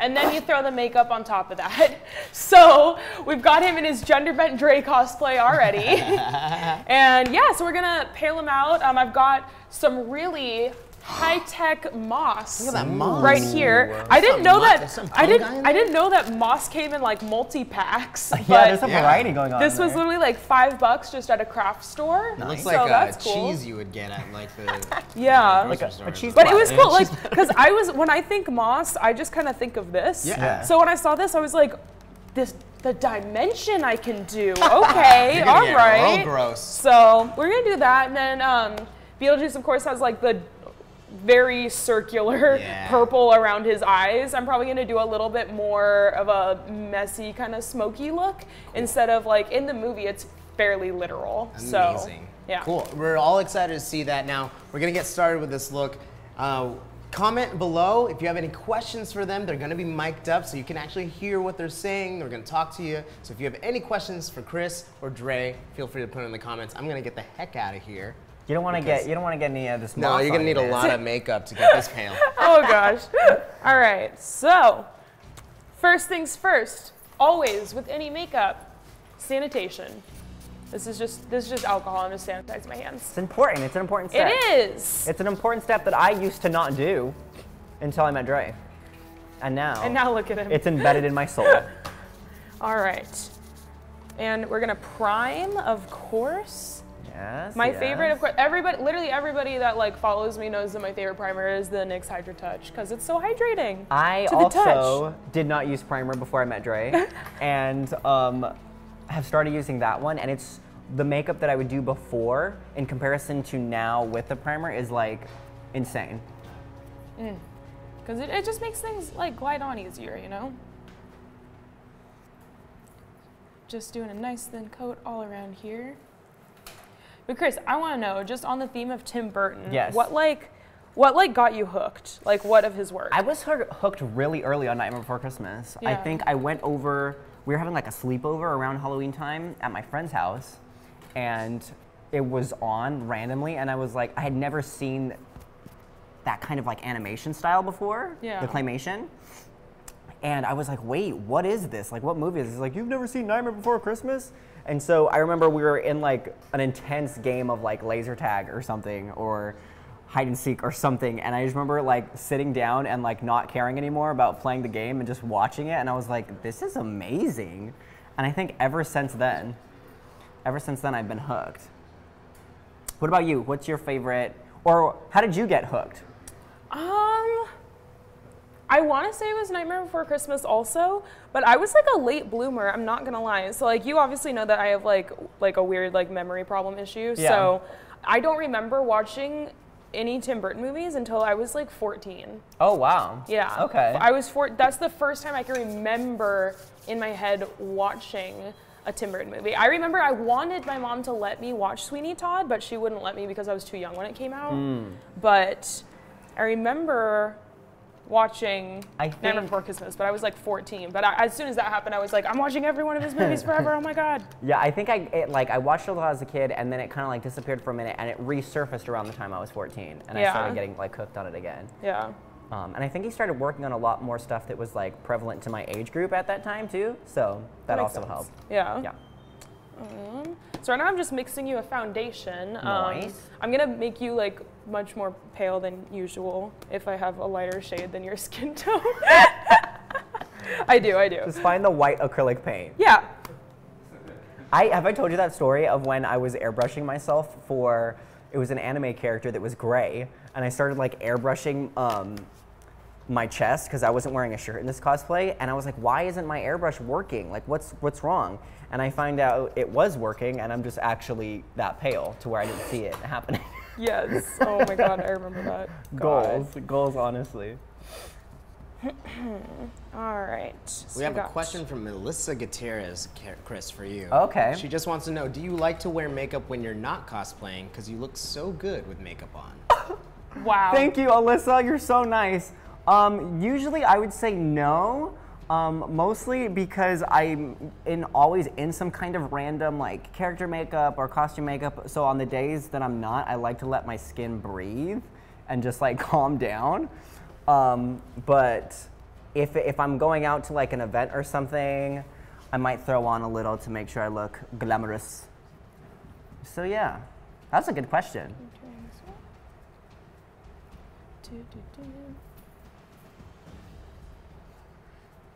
Speaker 2: And then you throw the makeup on top of that. So we've got him in his gender bent Dre cosplay already. And yeah, so we're gonna pale him out. I've got some really high-tech moss.
Speaker 1: Look at that moss.
Speaker 2: Right here.
Speaker 1: Whoa.
Speaker 2: I didn't know that.
Speaker 1: There's some
Speaker 2: I
Speaker 1: punk guy in
Speaker 2: didn't know that moss came in like multi-packs.
Speaker 3: Yeah,
Speaker 2: but
Speaker 3: there's a variety going on.
Speaker 2: this was
Speaker 3: there.
Speaker 2: literally like $5 just at a craft store.
Speaker 1: It looks
Speaker 2: So
Speaker 1: like
Speaker 2: that's cool.
Speaker 1: cheese you would get at like the
Speaker 2: Yeah.
Speaker 1: grocery
Speaker 3: Like a
Speaker 1: store.
Speaker 3: cheese
Speaker 2: But it was
Speaker 3: Yeah,
Speaker 2: cool, like, because when I think moss, I just kind of think of this.
Speaker 1: Yeah.
Speaker 2: So when I saw this, I was like, the dimension I can do. Okay,
Speaker 1: You're
Speaker 2: all
Speaker 1: gonna get
Speaker 2: right.
Speaker 1: real gross.
Speaker 2: So we're gonna do that, and then Beetlejuice, of course, has like the very circular purple around his eyes. I'm probably gonna do a little bit more of a messy kind of smoky look instead of like in the movie. It's fairly literal.
Speaker 1: Amazing.
Speaker 2: So, yeah.
Speaker 1: Cool. We're all excited to see that now. We're going to get started with this look. Comment below if you have any questions for them. They're going to be mic'd up so you can actually hear what they're saying. They're going to talk to you. So if you have any questions for Chris or Dre, feel free to put it in the comments. I'm going to get the heck out of here.
Speaker 3: You don't want to get any of this.
Speaker 1: No,
Speaker 3: moss
Speaker 1: you're going to
Speaker 3: on
Speaker 1: need
Speaker 3: you,
Speaker 1: a
Speaker 3: man.
Speaker 1: lot of makeup to get this pale.
Speaker 2: Oh gosh. All right, so first things first, always with any makeup, sanitation. This is just alcohol. I'm just sanitizing my hands.
Speaker 3: It's important. It's an important step.
Speaker 2: It is.
Speaker 3: It's an important step that I used to not do until I met Dre. And now
Speaker 2: Look at him.
Speaker 3: it's embedded in my soul.
Speaker 2: All right. And we're gonna prime, of course.
Speaker 3: Yes.
Speaker 2: My
Speaker 3: yes.
Speaker 2: favorite, of course, literally everybody that like follows me knows that my favorite primer is the NYX Hydra Touch because it's so hydrating.
Speaker 3: I
Speaker 2: to the
Speaker 3: also
Speaker 2: touch.
Speaker 3: did not use primer before I met Dre, and have started using that one. And it's the makeup that I would do before in comparison to now with the primer is like insane.
Speaker 2: Because it just makes things like glide on easier, you know? Just doing a nice thin coat all around here. But Chris, I want to know, just on the theme of Tim Burton,
Speaker 3: Yes.
Speaker 2: what got you hooked? Like, what of his work?
Speaker 3: I was hooked really early on Nightmare Before Christmas. I
Speaker 2: Yeah.
Speaker 3: think I went over, we were having like a sleepover around Halloween time at my friend's house, and it was on randomly, and I was like, I had never seen that kind of like animation style before,
Speaker 2: Yeah.
Speaker 3: the claymation. And I was like, wait, what is this? Like, what movie is this? Like, you've never seen Nightmare Before Christmas? And so I remember we were in like an intense game of like laser tag or something, or hide and seek or something. And I just remember like sitting down and like not caring anymore about playing the game and just watching it. And I was like, this is amazing. And I think ever since then I've been hooked. What about you? What's your favorite, or how did you get hooked?
Speaker 2: I want to say it was Nightmare Before Christmas also, but I was like a late bloomer, I'm not gonna lie. So like, you obviously know that I have like a weird like memory problem issue.
Speaker 3: Yeah.
Speaker 2: So I don't remember watching any Tim Burton movies until I was like 14.
Speaker 3: Oh, wow.
Speaker 2: Yeah.
Speaker 3: Okay.
Speaker 2: That's the first time I can remember in my head watching a Tim Burton movie. I remember I wanted my mom to let me watch Sweeney Todd, but she wouldn't let me because I was too young when it came out. But I remember watching Nightmare Before Christmas, but I was like 14. But as soon as that happened, I was like, I'm watching every one of his movies forever. Oh my God.
Speaker 3: Yeah, I think I watched it a lot as a kid, and then it kind of like disappeared for a minute, and it resurfaced around the time I was 14, and I
Speaker 2: Yeah.
Speaker 3: started getting like hooked on it again.
Speaker 2: Yeah.
Speaker 3: And I think he started working on a lot more stuff that was like prevalent to my age group at that time too, so that
Speaker 2: makes
Speaker 3: also
Speaker 2: sense.
Speaker 3: helped.
Speaker 2: Yeah.
Speaker 3: Yeah.
Speaker 2: So right now I'm just mixing you a foundation.
Speaker 3: Nice.
Speaker 2: I'm gonna make you like much more pale than usual if I have a lighter shade than your skin tone. I do.
Speaker 3: Just find the white acrylic paint.
Speaker 2: Yeah.
Speaker 3: Have I told you that story of when I was airbrushing myself for, it was an anime character that was gray, and I started like airbrushing my chest because I wasn't wearing a shirt in this cosplay, and I was like, why isn't my airbrush working? Like, what's wrong? And I find out it was working, and I'm just actually that pale to where I didn't see it happening.
Speaker 2: Yes. Oh my God, I remember that.
Speaker 3: Goals, honestly.
Speaker 2: All right. So
Speaker 1: We have a question from Melissa Gutierrez, Chris, for you.
Speaker 3: Okay.
Speaker 1: She just wants to know, do you like to wear makeup when you're not cosplaying? Because you look so good with makeup on.
Speaker 2: Wow.
Speaker 3: Thank you, Alyssa. You're so nice. Usually I would say no, mostly because I'm always in some kind of random like character makeup or costume makeup. So on the days that I'm not, I like to let my skin breathe and just like calm down. But if I'm going out to like an event or something, I might throw on a little to make sure I look glamorous. So yeah, that's a good question.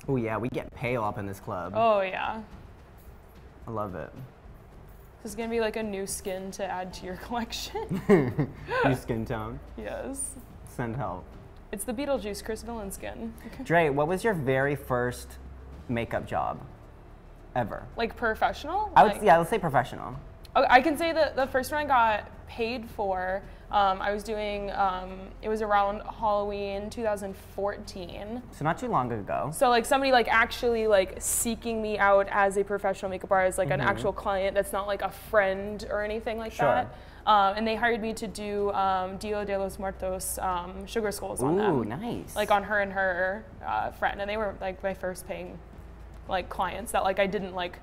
Speaker 3: Oh yeah, we get pale up in this club.
Speaker 2: Oh yeah.
Speaker 3: I love it.
Speaker 2: This is gonna be like a new skin to add to your collection.
Speaker 3: New skin tone.
Speaker 2: Yes.
Speaker 3: Send help.
Speaker 2: It's the Beetlejuice Chris Villain skin.
Speaker 3: Dre, what was your very first makeup job ever?
Speaker 2: Like professional?
Speaker 3: Yeah, let's say professional.
Speaker 2: Oh, I can say that the first one I got paid for, I was doing, it was around Halloween 2014.
Speaker 3: So not too long ago.
Speaker 2: So like somebody like actually like seeking me out as a professional makeup artist, like an actual client that's not like a friend or anything like that. And they hired me to do Dia de los Muertos sugar skulls on them.
Speaker 3: Ooh, nice.
Speaker 2: Like on her and her friend. And they were like my first paying like clients that like I didn't like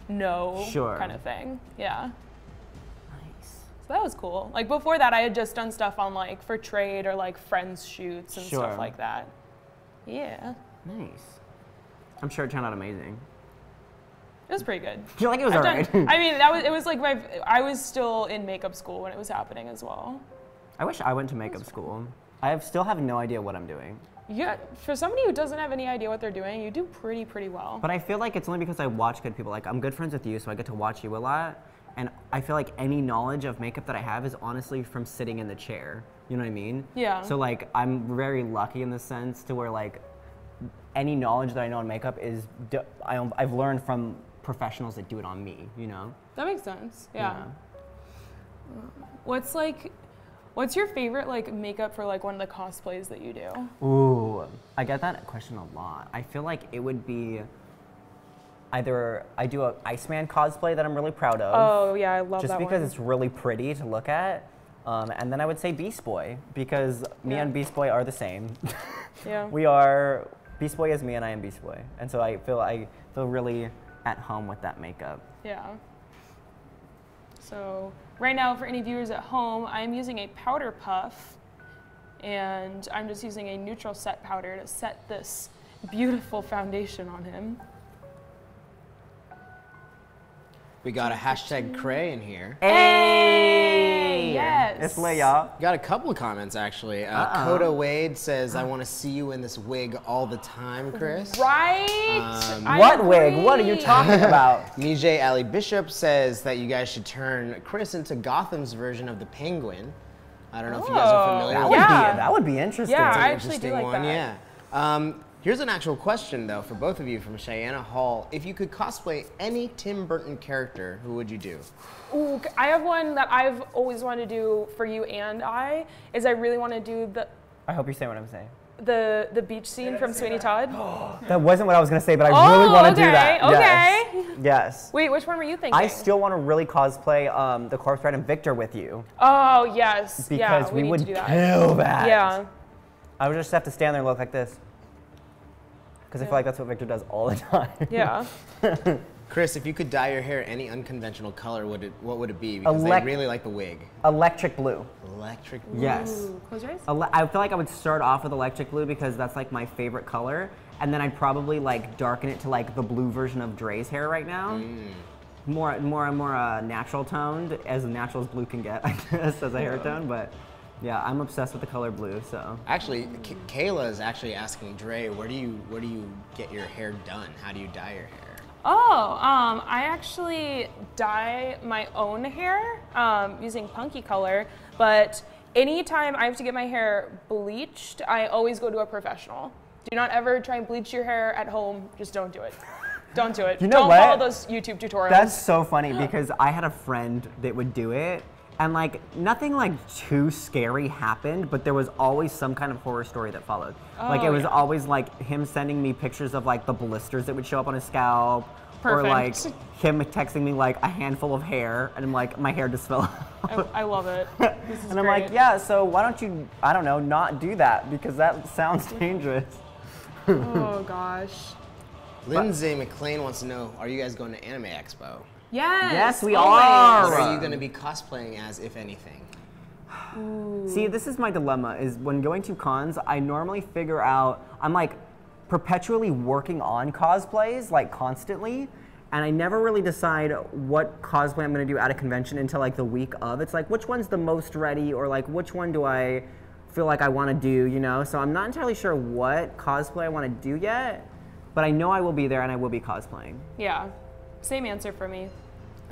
Speaker 2: know kind of thing. Yeah. So that was cool. Like before that, I had just done stuff on like for trade or like friends shoots and stuff like that. Yeah.
Speaker 3: Nice. I'm sure it turned out amazing.
Speaker 2: It was pretty good.
Speaker 3: You're like, it was alright.
Speaker 2: I mean, it was like I was still in makeup school when it was happening as well.
Speaker 3: I wish I went to makeup school. I still have no idea what I'm doing.
Speaker 2: Yeah, for somebody who doesn't have any idea what they're doing, you do pretty well.
Speaker 3: But I feel like it's only because I watch good people. Like, I'm good friends with you, so I get to watch you a lot. And I feel like any knowledge of makeup that I have is honestly from sitting in the chair. You know what I mean?
Speaker 2: Yeah.
Speaker 3: So like, I'm very lucky in the sense to where like, any knowledge that I know in makeup is, I've learned from professionals that do it on me, you know?
Speaker 2: That makes sense, yeah. What's your favorite like makeup for like one of the cosplays that you do?
Speaker 3: Ooh, I get that question a lot. I feel like it would be either I do an Iceman cosplay that I'm really proud of.
Speaker 2: Oh yeah, I love
Speaker 3: just
Speaker 2: that
Speaker 3: because
Speaker 2: one.
Speaker 3: it's really pretty to look at. And then I would say Beast Boy, because me and Beast Boy are the same.
Speaker 2: Yeah.
Speaker 3: We are, Beast Boy is me and I am Beast Boy. And so I feel really at home with that makeup.
Speaker 2: Yeah. So right now, for any viewers at home, I'm using a powder puff, and I'm just using a neutral set powder to set this beautiful foundation on him.
Speaker 1: We got a hashtag Cray in here.
Speaker 3: Hey!
Speaker 2: Yes.
Speaker 3: It's lit, y'all.
Speaker 1: Got a couple of comments actually. Coda Wade says, "I want to see you in this wig all the time, Chris."
Speaker 2: Right? I
Speaker 3: What wig?
Speaker 2: agree.
Speaker 3: What are you talking about?
Speaker 1: Mijay Ali Bishop says that you guys should turn Chris into Gotham's version of the Penguin. I don't know if you guys are familiar
Speaker 3: That
Speaker 1: with
Speaker 3: would,
Speaker 2: Yeah.
Speaker 3: that would be interesting.
Speaker 2: Yeah,
Speaker 1: It's an
Speaker 2: I actually do
Speaker 1: interesting
Speaker 2: like
Speaker 1: one,
Speaker 2: that.
Speaker 1: yeah. Here's an actual question, though, for both of you from Cheyenne Hall. If you could cosplay any Tim Burton character, who would you do?
Speaker 2: Ooh, I have one that I've always wanted to do for you and I really want to do
Speaker 3: I hope you say what I'm saying.
Speaker 2: the beach scene from Sweeney Todd.
Speaker 3: That wasn't what I was going to say, but I really want to do that.
Speaker 2: Okay.
Speaker 3: Yes.
Speaker 2: Wait, which one were you thinking?
Speaker 3: I still want to really cosplay the Corpse Bride and Victor with you.
Speaker 2: Oh, yes.
Speaker 3: Because
Speaker 2: yeah,
Speaker 3: we
Speaker 2: need
Speaker 3: would
Speaker 2: to do that.
Speaker 3: kill that.
Speaker 2: Yeah.
Speaker 3: I would just have to stand there and look like this. Because I feel like that's what Victor does all the time.
Speaker 2: Yeah.
Speaker 1: Chris, if you could dye your hair any unconventional color, what would it be? Because they really like the wig.
Speaker 3: Electric blue.
Speaker 1: Electric blue.
Speaker 3: Yes.
Speaker 2: Ooh, close your eyes.
Speaker 3: I feel like I would start off with electric blue because that's like my favorite color. And then I'd probably like darken it to like the blue version of Dre's hair right now. More natural toned, as natural as blue can get, I guess, as a hair tone. But yeah, I'm obsessed with the color blue, so.
Speaker 1: Actually, Kayla is actually asking Dre, where do you get your hair done? How do you dye your hair?
Speaker 2: Oh, I actually dye my own hair using punky color, but anytime I have to get my hair bleached, I always go to a professional. Do not ever try and bleach your hair at home. Just don't do it. Don't do it.
Speaker 3: You know
Speaker 2: don't
Speaker 3: what?
Speaker 2: follow those YouTube tutorials.
Speaker 3: That's so funny because I had a friend that would do it, and like nothing like too scary happened, but there was always some kind of horror story that followed. Like it was always like him sending me pictures of like the blisters that would show up on his scalp, or like
Speaker 2: Perfect.
Speaker 3: him texting me like a handful of hair, and I'm like, my hair just fell out.
Speaker 2: I love it. This is
Speaker 3: And I'm
Speaker 2: great.
Speaker 3: like, yeah, so why don't you, I don't know, not do that because that sounds dangerous.
Speaker 2: Oh gosh.
Speaker 1: Lindsay McLean wants to know, are you guys going to Anime Expo?
Speaker 2: Yes.
Speaker 3: Yes, we
Speaker 2: always.
Speaker 3: are.
Speaker 1: What are you going to be cosplaying as, if anything?
Speaker 3: See, this is my dilemma, is when going to cons, I normally figure out, I'm like perpetually working on cosplays, like constantly, and I never really decide what cosplay I'm gonna do at a convention until like the week of. It's like, which one's the most ready, or like, which one do I feel like I wanna do, you know? So I'm not entirely sure what cosplay I wanna do yet, but I know I will be there and I will be cosplaying.
Speaker 2: Yeah. Same answer for me.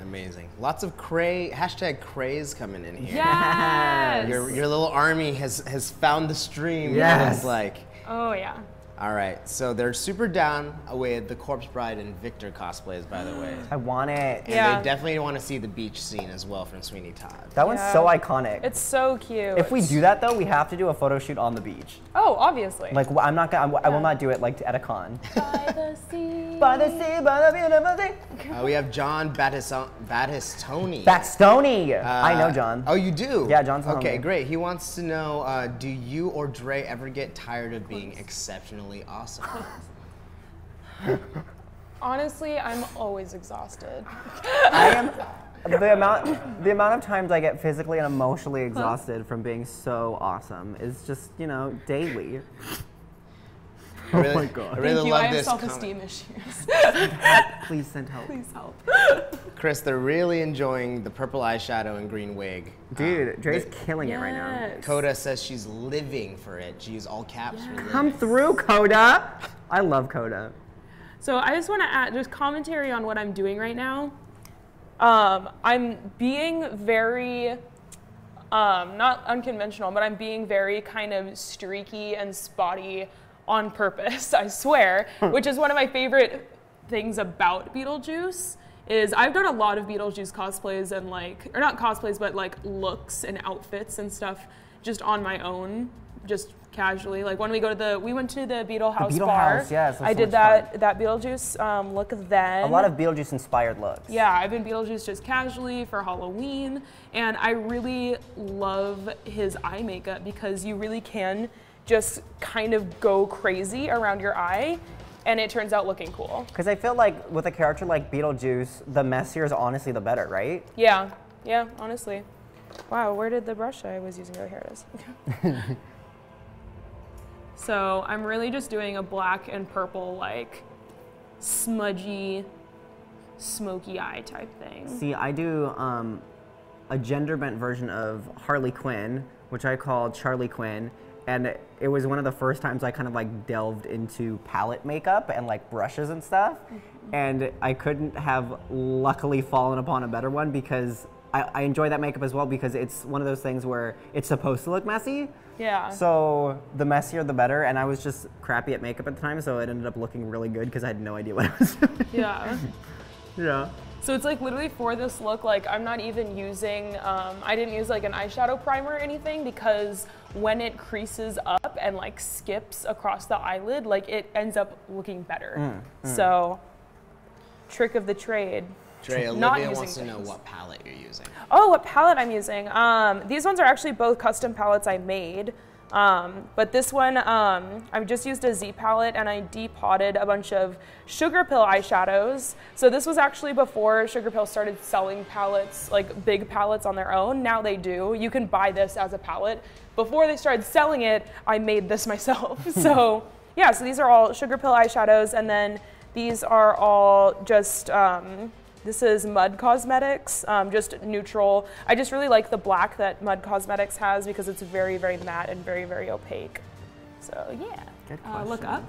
Speaker 1: Amazing. Lots of hashtag craze coming in here.
Speaker 2: Yes.
Speaker 1: Your little army has found the stream.
Speaker 3: Yes.
Speaker 1: It's like.
Speaker 2: Oh yeah.
Speaker 1: All right, so they're super down with the Corpse Bride and Victor cosplays, by the way.
Speaker 3: I want it.
Speaker 1: And
Speaker 2: Yeah.
Speaker 1: they definitely want to see the beach scene as well from Sweeney Todd.
Speaker 3: That one's
Speaker 2: Yeah.
Speaker 3: so iconic.
Speaker 2: It's so cute.
Speaker 3: If we do that though, we have to do a photo shoot on the beach.
Speaker 2: Oh, obviously.
Speaker 3: Like, I'm not gonna, I will not do it like at a con.
Speaker 2: By the sea.
Speaker 3: By the sea, by the beautiful sea.
Speaker 1: We have John Battistoni.
Speaker 3: That's Stoney. I know John.
Speaker 1: Oh, you do?
Speaker 3: Yeah, John's a
Speaker 1: Okay,
Speaker 3: homie.
Speaker 1: great. He wants to know, do you or Dre ever get tired of being exceptionally awesome?
Speaker 2: Honestly, I'm always exhausted.
Speaker 3: I am. The amount of times I get physically and emotionally exhausted from being so awesome is just, you know, daily.
Speaker 1: I really,
Speaker 3: my God.
Speaker 1: I really
Speaker 2: Thank you.
Speaker 1: love
Speaker 2: I have
Speaker 1: this
Speaker 2: self-esteem
Speaker 1: comment.
Speaker 2: issues.
Speaker 3: Please send help.
Speaker 2: Please help.
Speaker 1: Chris, they're really enjoying the purple eyeshadow and green wig.
Speaker 3: Dude, Dre's killing it right now.
Speaker 2: Yes.
Speaker 1: Coda says she's living for it. She used all caps for living.
Speaker 3: Come through, Coda. I love Coda.
Speaker 2: So I just want to add just commentary on what I'm doing right now. I'm being very, not unconventional, but I'm being very kind of streaky and spotty on purpose, I swear, which is one of my favorite things about Beetlejuice. Is I've done a lot of Beetlejuice cosplays and like, or not cosplays, but like looks and outfits and stuff just on my own, just casually. Like when we went to the Beetle House
Speaker 3: Beetle
Speaker 2: bar.
Speaker 3: House, yes,
Speaker 2: I did that Beetlejuice look then.
Speaker 3: A lot of Beetlejuice inspired looks.
Speaker 2: Yeah, I've been Beetlejuice just casually for Halloween, and I really love his eye makeup because you really can just kind of go crazy around your eye, and it turns out looking cool.
Speaker 3: Because I feel like with a character like Beetlejuice, the messier is honestly the better, right?
Speaker 2: Yeah, honestly. Wow, where did the brush I was using go? Here it is. So I'm really just doing a black and purple, like smudgy, smoky eye type thing.
Speaker 3: See, I do a gender bent version of Harley Quinn, which I call Charlie Quinn. And it was one of the first times I kind of like delved into palette makeup and like brushes and stuff. And I couldn't have luckily fallen upon a better one because I enjoy that makeup as well because it's one of those things where it's supposed to look messy.
Speaker 2: Yeah.
Speaker 3: So the messier the better, and I was just crappy at makeup at the time, so it ended up looking really good because I had no idea what I was doing.
Speaker 2: Yeah.
Speaker 3: Yeah.
Speaker 2: So it's like literally for this look, like I'm not even using, I didn't use like an eyeshadow primer or anything because when it creases up and like skips across the eyelid, like it ends up looking better. So, trick of the trade.
Speaker 1: Dre, Olivia wants to know what palette you're using.
Speaker 2: Oh, what palette I'm using. These ones are actually both custom palettes I made. But this one, I've just used a Z palette and I depotted a bunch of Sugar Pill eyeshadows. So this was actually before Sugar Pill started selling palettes, like big palettes on their own. Now they do. You can buy this as a palette. Before they started selling it, I made this myself. So yeah, so these are all Sugar Pill eyeshadows, and then these are all just, this is Mud Cosmetics, just neutral. I just really like the black that Mud Cosmetics has because it's very, very matte and very, very opaque. So yeah, look up.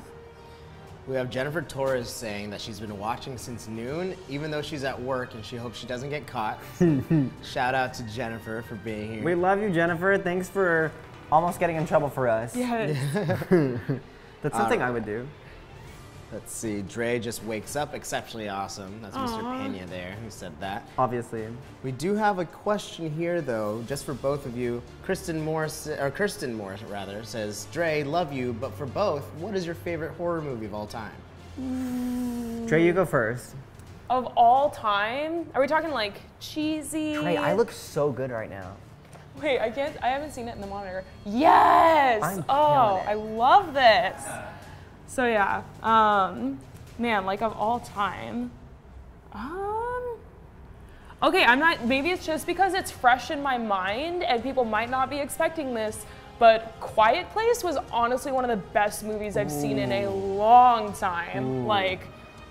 Speaker 1: We have Jennifer Torres saying that she's been watching since noon, even though she's at work, and she hopes she doesn't get caught. Shout out to Jennifer for being here.
Speaker 3: We love you, Jennifer. Thanks for almost getting in trouble for us.
Speaker 2: Yes.
Speaker 3: That's something I would do.
Speaker 1: Let's see, Dre just wakes up, exceptionally awesome. That's Mr. Pena there who said that.
Speaker 3: Obviously.
Speaker 1: We do have a question here though, just for both of you. Kirsten Morris rather, says, Dre, love you, but for both, what is your favorite horror movie of all time?
Speaker 3: Dre, you go first.
Speaker 2: Of all time? Are we talking like cheesy?
Speaker 3: Dre, I look so good right now.
Speaker 2: Wait, I haven't seen it in the monitor. Yes! I love this. So yeah, man, like of all time, okay, maybe it's just because it's fresh in my mind and people might not be expecting this, but Quiet Place was honestly one of the best movies I've seen in a long time. Like,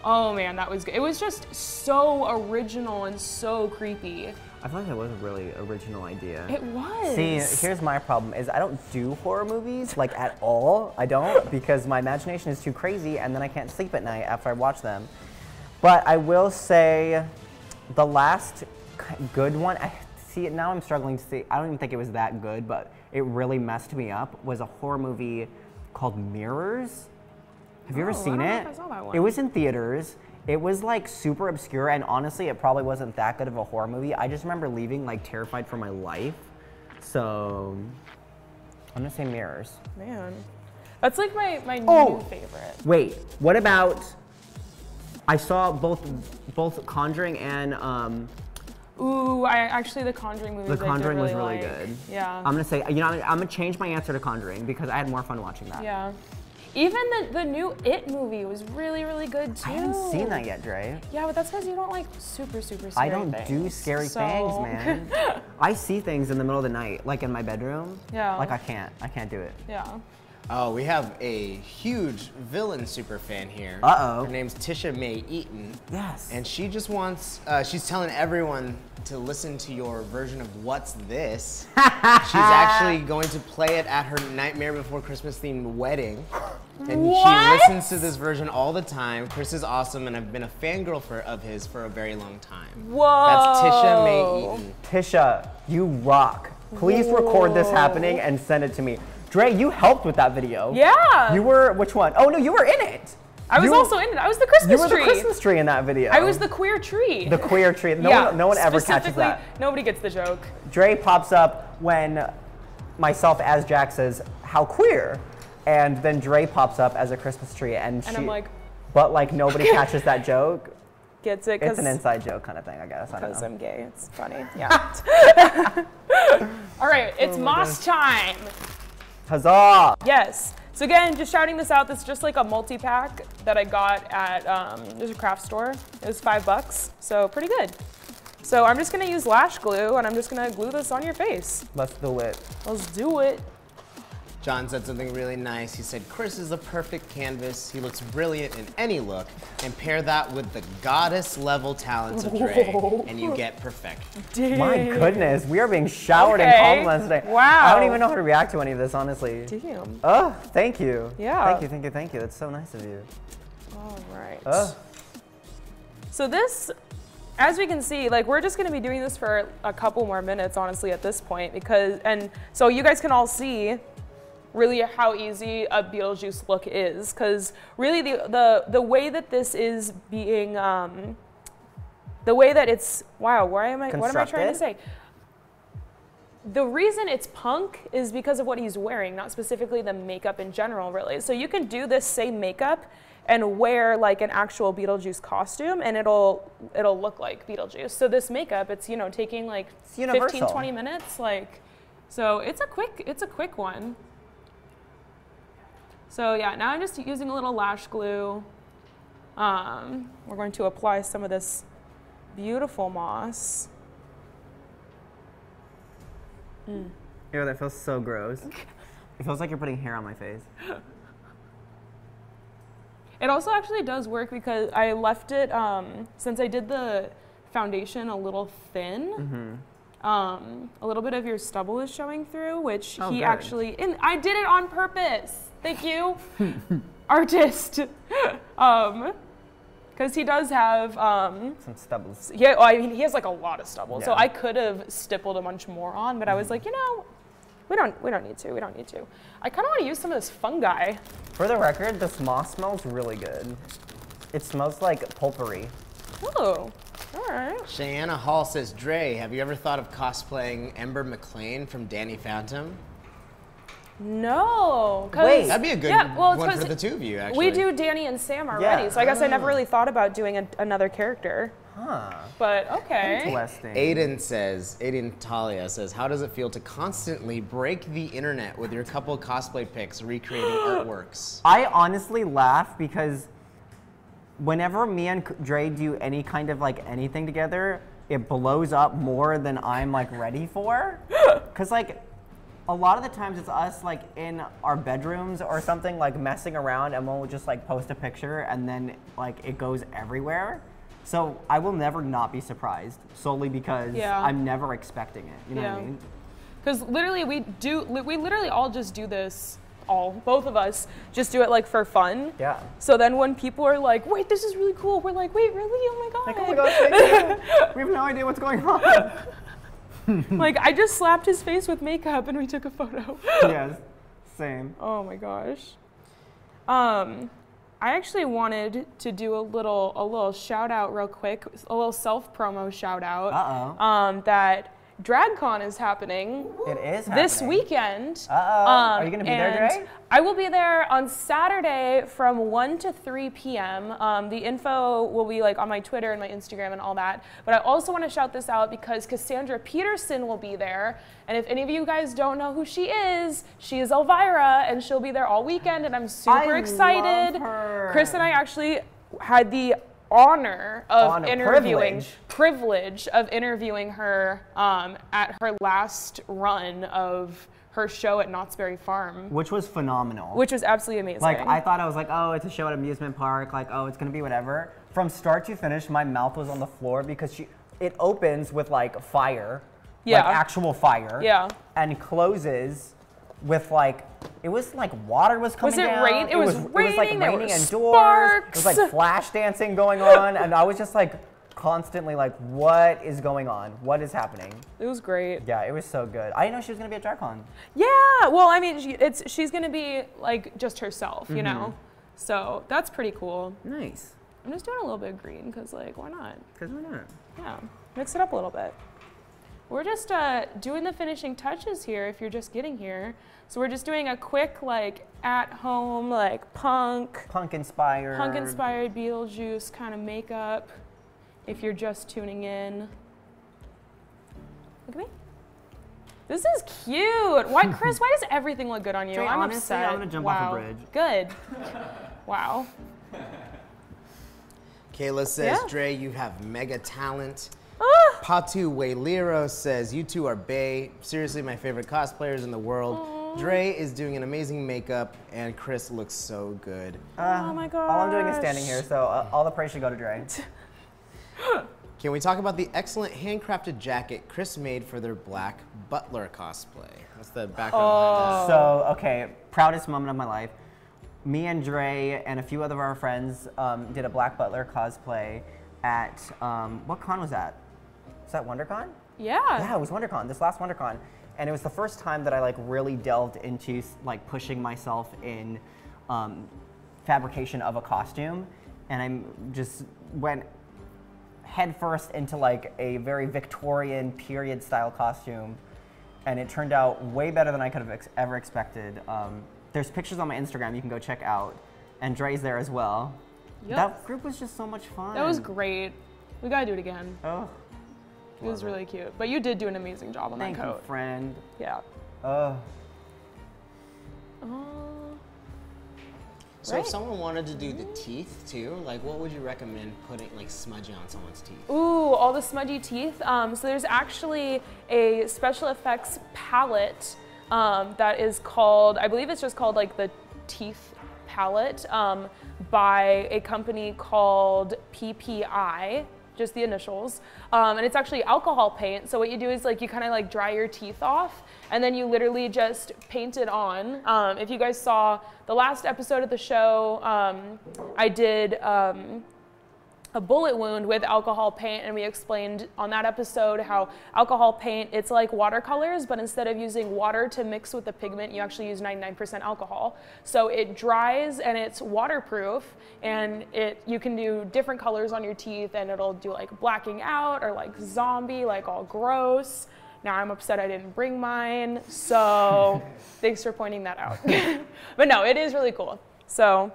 Speaker 2: oh man, that was good. It was just so original and so creepy.
Speaker 3: I feel like that was a really original idea.
Speaker 2: It was.
Speaker 3: See, here's my problem, is I don't do horror movies, like at all. I don't, because my imagination is too crazy and then I can't sleep at night after I watch them. But I will say the last good one, now I'm struggling to see, I don't even think it was that good, but it really messed me up, was a horror movie called Mirrors. Have you ever seen it?
Speaker 2: I don't know if I saw that one.
Speaker 3: It was in theaters. It was like super obscure, and honestly, it probably wasn't that good of a horror movie. I just remember leaving like terrified for my life. So I'm gonna say Mirrors.
Speaker 2: Man, that's like my new favorite.
Speaker 3: Wait, what about? I saw both Conjuring and.
Speaker 2: Ooh, actually the Conjuring movie.
Speaker 3: The Conjuring was really
Speaker 2: like.
Speaker 3: good.
Speaker 2: Yeah.
Speaker 3: I'm gonna say, I'm gonna change my answer to Conjuring because I had more fun watching that.
Speaker 2: Yeah. Even the new It movie was really, really good too.
Speaker 3: I haven't seen that yet, Dre.
Speaker 2: Yeah, but that's because you don't like super scary things.
Speaker 3: I don't do scary things, man. I see things in the middle of the night, like in my bedroom.
Speaker 2: Yeah.
Speaker 3: Like I can't do it.
Speaker 2: Yeah.
Speaker 1: Oh, we have a huge villain super fan here.
Speaker 3: Uh-oh.
Speaker 1: Her name's Tisha May Eaton.
Speaker 3: Yes.
Speaker 1: And she just wants, she's telling everyone to listen to your version of What's This. She's actually going to play it at her Nightmare Before Christmas themed wedding. And she listens to this version all the time. Chris is awesome, and I've been a fangirl of his for a very long time.
Speaker 2: Whoa.
Speaker 1: That's Tisha May Eaton.
Speaker 3: Tisha, you rock. Please record this happening and send it to me. Dre, you helped with that video.
Speaker 2: Yeah.
Speaker 3: You were, which one? Oh no, you were in it.
Speaker 2: I was also in it. I was the Christmas tree.
Speaker 3: You were the Christmas tree in that video.
Speaker 2: I was the queer tree.
Speaker 3: The queer tree. No one ever catches that.
Speaker 2: Nobody gets the joke.
Speaker 3: Dre pops up when myself as Jack says, how queer? And then Dre pops up as a Christmas tree, and
Speaker 2: I'm like,
Speaker 3: but like nobody catches that joke.
Speaker 2: Gets it?
Speaker 3: It's an inside joke kind of thing, I guess.
Speaker 2: Because I'm gay. It's funny. Yeah. All right, it's Moss time.
Speaker 3: Huzzah!
Speaker 2: Yes. So again, just shouting this out. This is just like a multi-pack that I got at there's a craft store. It was $5, so pretty good. So I'm just gonna use lash glue, and I'm just gonna glue this on your face.
Speaker 3: Let's do it.
Speaker 2: Let's do it.
Speaker 1: John said something really nice. He said, Chris is a perfect canvas. He looks brilliant in any look. And pair that with the goddess-level talents of Dre, and you get perfection.
Speaker 2: Dang.
Speaker 3: My goodness, we are being showered in compliments today.
Speaker 2: Wow.
Speaker 3: I don't even know how to react to any of this, honestly.
Speaker 2: Damn.
Speaker 3: Oh, thank you.
Speaker 2: Yeah.
Speaker 3: Thank you, thank you, thank you. That's so nice of you.
Speaker 2: All right. So this, as we can see, like we're just gonna be doing this for a couple more minutes, honestly, at this point, and so you guys can all see really how easy a Beetlejuice look is, because really the way that this is being, the way that it's, wow, what am I trying to say? The reason it's punk is because of what he's wearing, not specifically the makeup in general, really. So you can do this same makeup and wear like an actual Beetlejuice costume, and it'll look like Beetlejuice. So this makeup, it's, you know, taking like 15, 20 minutes, like, so it's a quick one. So yeah, now I'm just using a little lash glue. We're going to apply some of this beautiful moss.
Speaker 3: Ew, that feels so gross. It feels like you're putting hair on my face.
Speaker 2: It also actually does work because I left it, since I did the foundation a little thin, a little bit of your stubble is showing through, which he actually, I did it on purpose. Thank you, artist. Because he does have
Speaker 3: some stubbles.
Speaker 2: Yeah, well, I mean, he has like a lot of stubble,
Speaker 3: Yeah.
Speaker 2: so I could have stippled a bunch more on, but I was like, you know, we don't need to. I kind of want to use some of this fungi.
Speaker 3: For the record, this moss smells really good. It smells like pulpery.
Speaker 2: Oh, all right.
Speaker 1: Cheyenne Hall says, Dre, have you ever thought of cosplaying Ember McLean from Danny Phantom?
Speaker 2: No.
Speaker 3: Wait.
Speaker 1: That'd be a good one for the two of you, actually.
Speaker 2: We do Danny and Sam already, so I guess I never really thought about doing another character.
Speaker 3: Huh.
Speaker 2: But okay.
Speaker 3: Interesting.
Speaker 1: Aiden Talia says, how does it feel to constantly break the internet with your couple cosplay pics recreating artworks?
Speaker 3: I honestly laugh because whenever me and Dre do any kind of like anything together, it blows up more than I'm like ready for. Cause like a lot of the times it's us like in our bedrooms or something like messing around, and we'll just like post a picture and then like it goes everywhere. So I will never not be surprised solely because I'm never expecting it. You know what I mean?
Speaker 2: Because literally we literally all just do this, both of us just do it like for fun.
Speaker 3: Yeah.
Speaker 2: So then when people are like, wait, this is really cool, we're like, wait, really? Oh my God.
Speaker 3: Like, oh my gosh, thank you. We have no idea what's going on.
Speaker 2: Like, I just slapped his face with makeup and we took a photo.
Speaker 3: Yes, same.
Speaker 2: Oh my gosh. I actually wanted to do a little shout out real quick, a little self promo shout out. That DragCon is happening.
Speaker 3: It is
Speaker 2: this weekend.
Speaker 3: Are you gonna be there, Dre?
Speaker 2: I will be there on Saturday from 1 to 3 p.m. The info will be like on my Twitter and my Instagram and all that. But I also want to shout this out because Cassandra Peterson will be there. And if any of you guys don't know who she is Elvira, and she'll be there all weekend, and I'm super excited.
Speaker 3: Love her.
Speaker 2: Chris and I actually had the honor of privilege of interviewing her at her last run of her show at Knott's Berry Farm.
Speaker 3: Which was phenomenal.
Speaker 2: Which was absolutely amazing.
Speaker 3: Like, I thought I was like, oh, it's a show at amusement park, like, oh, it's gonna be whatever. From start to finish, my mouth was on the floor because it opens with like fire, like actual fire, and closes with like, it was like water was coming down.
Speaker 2: It was raining,
Speaker 3: it was like raining indoors.
Speaker 2: Sparks.
Speaker 3: It was like flash dancing going on, and I was just like constantly like, what is going on? What is happening?
Speaker 2: It was great.
Speaker 3: Yeah, it was so good. I didn't know she was gonna be at DragCon.
Speaker 2: Yeah, well, I mean, she's gonna be like just herself, you know? So that's pretty cool.
Speaker 3: Nice.
Speaker 2: I'm just doing a little bit of green because like, why not?
Speaker 3: Because why not?
Speaker 2: Yeah, mix it up a little bit. we're just doing the finishing touches here if you're just getting here. So we're just doing a quick like at home like punk inspired Beetlejuice kind of makeup if you're just tuning in. Look at me. This is cute. Why, Chris, why does everything look good on you?
Speaker 3: Trey,
Speaker 2: I'm
Speaker 3: honestly,
Speaker 2: upset.
Speaker 3: I'm gonna jump off a bridge.
Speaker 2: Good. Wow.
Speaker 1: Kayla says, Dre, you have mega talent.
Speaker 2: Ah.
Speaker 1: Patu Wailero says, you two are bae. Seriously, my favorite cosplayers in the world.
Speaker 2: Aww.
Speaker 1: Dre is doing an amazing makeup, and Chris looks so good.
Speaker 2: Oh my god.
Speaker 3: All I'm doing is standing here, so all the praise should go to Dre.
Speaker 1: Can we talk about the excellent handcrafted jacket Chris made for their Black Butler cosplay? That's the background behind that.
Speaker 3: So, okay, proudest moment of my life. Me and Dre and a few other of our friends did a Black Butler cosplay at, what con was that? Was that WonderCon?
Speaker 2: Yeah.
Speaker 3: Yeah, it was WonderCon, this last WonderCon. And it was the first time that I like really delved into like pushing myself in fabrication of a costume. And I just went head first into like a very Victorian period style costume. And it turned out way better than I could have ever expected. There's pictures on my Instagram you can go check out. And Dre's there as well.
Speaker 2: Yep.
Speaker 3: That group was just so much fun.
Speaker 2: That was great. We gotta do it again.
Speaker 3: Oh.
Speaker 2: It was really cute. But you did do an amazing job on that coat.
Speaker 3: Thank you, friend.
Speaker 2: Yeah.
Speaker 3: Oh.
Speaker 1: So if someone wanted to do the teeth too, like what would you recommend putting, like smudging on someone's teeth?
Speaker 2: Ooh, all the smudgy teeth. So there's actually a special effects palette that is called, I believe it's just called like the Teeth Palette by a company called PPI, just the initials. And it's actually alcohol paint. So what you do is like you kind of like dry your teeth off and then you literally just paint it on. If you guys saw the last episode of the show, I did a bullet wound with alcohol paint, and we explained on that episode how alcohol paint, it's like watercolors, but instead of using water to mix with the pigment, you actually use 99% alcohol. So it dries and it's waterproof, and you can do different colors on your teeth, and it'll do like blacking out or like zombie, like all gross. Now I'm upset I didn't bring mine, so thanks for pointing that out. But no, it is really cool. So,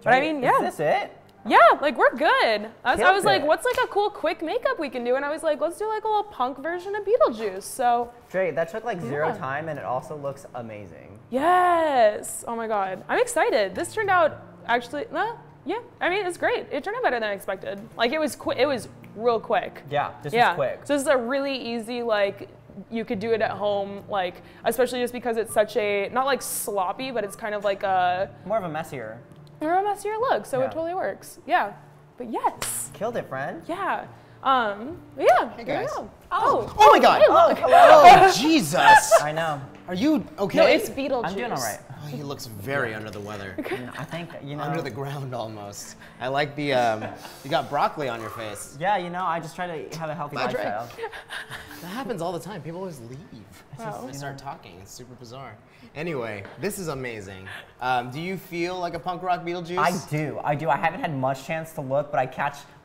Speaker 2: but I mean, yeah.
Speaker 3: Is this it?
Speaker 2: Yeah, like we're good. I was like, what's like a cool quick makeup we can do? And I was like, let's do like a little punk version of Beetlejuice. So
Speaker 3: Dre, that took like zero time and it also looks amazing.
Speaker 2: yes. Oh my God. I'm excited. This turned out actually, yeah, I mean, it's great. It turned out better than I expected. Like it was quick. It was real quick.
Speaker 3: Yeah, this was quick.
Speaker 2: So this is a really easy, like, you could do it at home, like, especially just because it's such a, not like sloppy, but it's kind of like a
Speaker 3: more of a messier
Speaker 2: look, so it totally works. Yeah, but yes.
Speaker 3: Killed it, friend.
Speaker 2: Yeah. Yeah.
Speaker 1: Hey guys.
Speaker 2: Oh
Speaker 1: my God.
Speaker 2: Hey, look.
Speaker 1: Oh, Jesus.
Speaker 3: I know.
Speaker 1: Are you okay?
Speaker 2: No, it's Beetlejuice.
Speaker 3: I'm doing all right.
Speaker 1: Oh, he looks very under the weather.
Speaker 3: I think,
Speaker 1: Under the ground almost. I like the, you got broccoli on your face.
Speaker 3: Yeah, I just try to have a healthy
Speaker 1: Bye, Dre.
Speaker 3: lifestyle.
Speaker 1: That happens all the time. People always leave.
Speaker 2: Wow.
Speaker 1: They start talking. It's super bizarre. Anyway, this is amazing. Do you feel like a punk rock Beetlejuice?
Speaker 3: I do. I haven't had much chance to look, but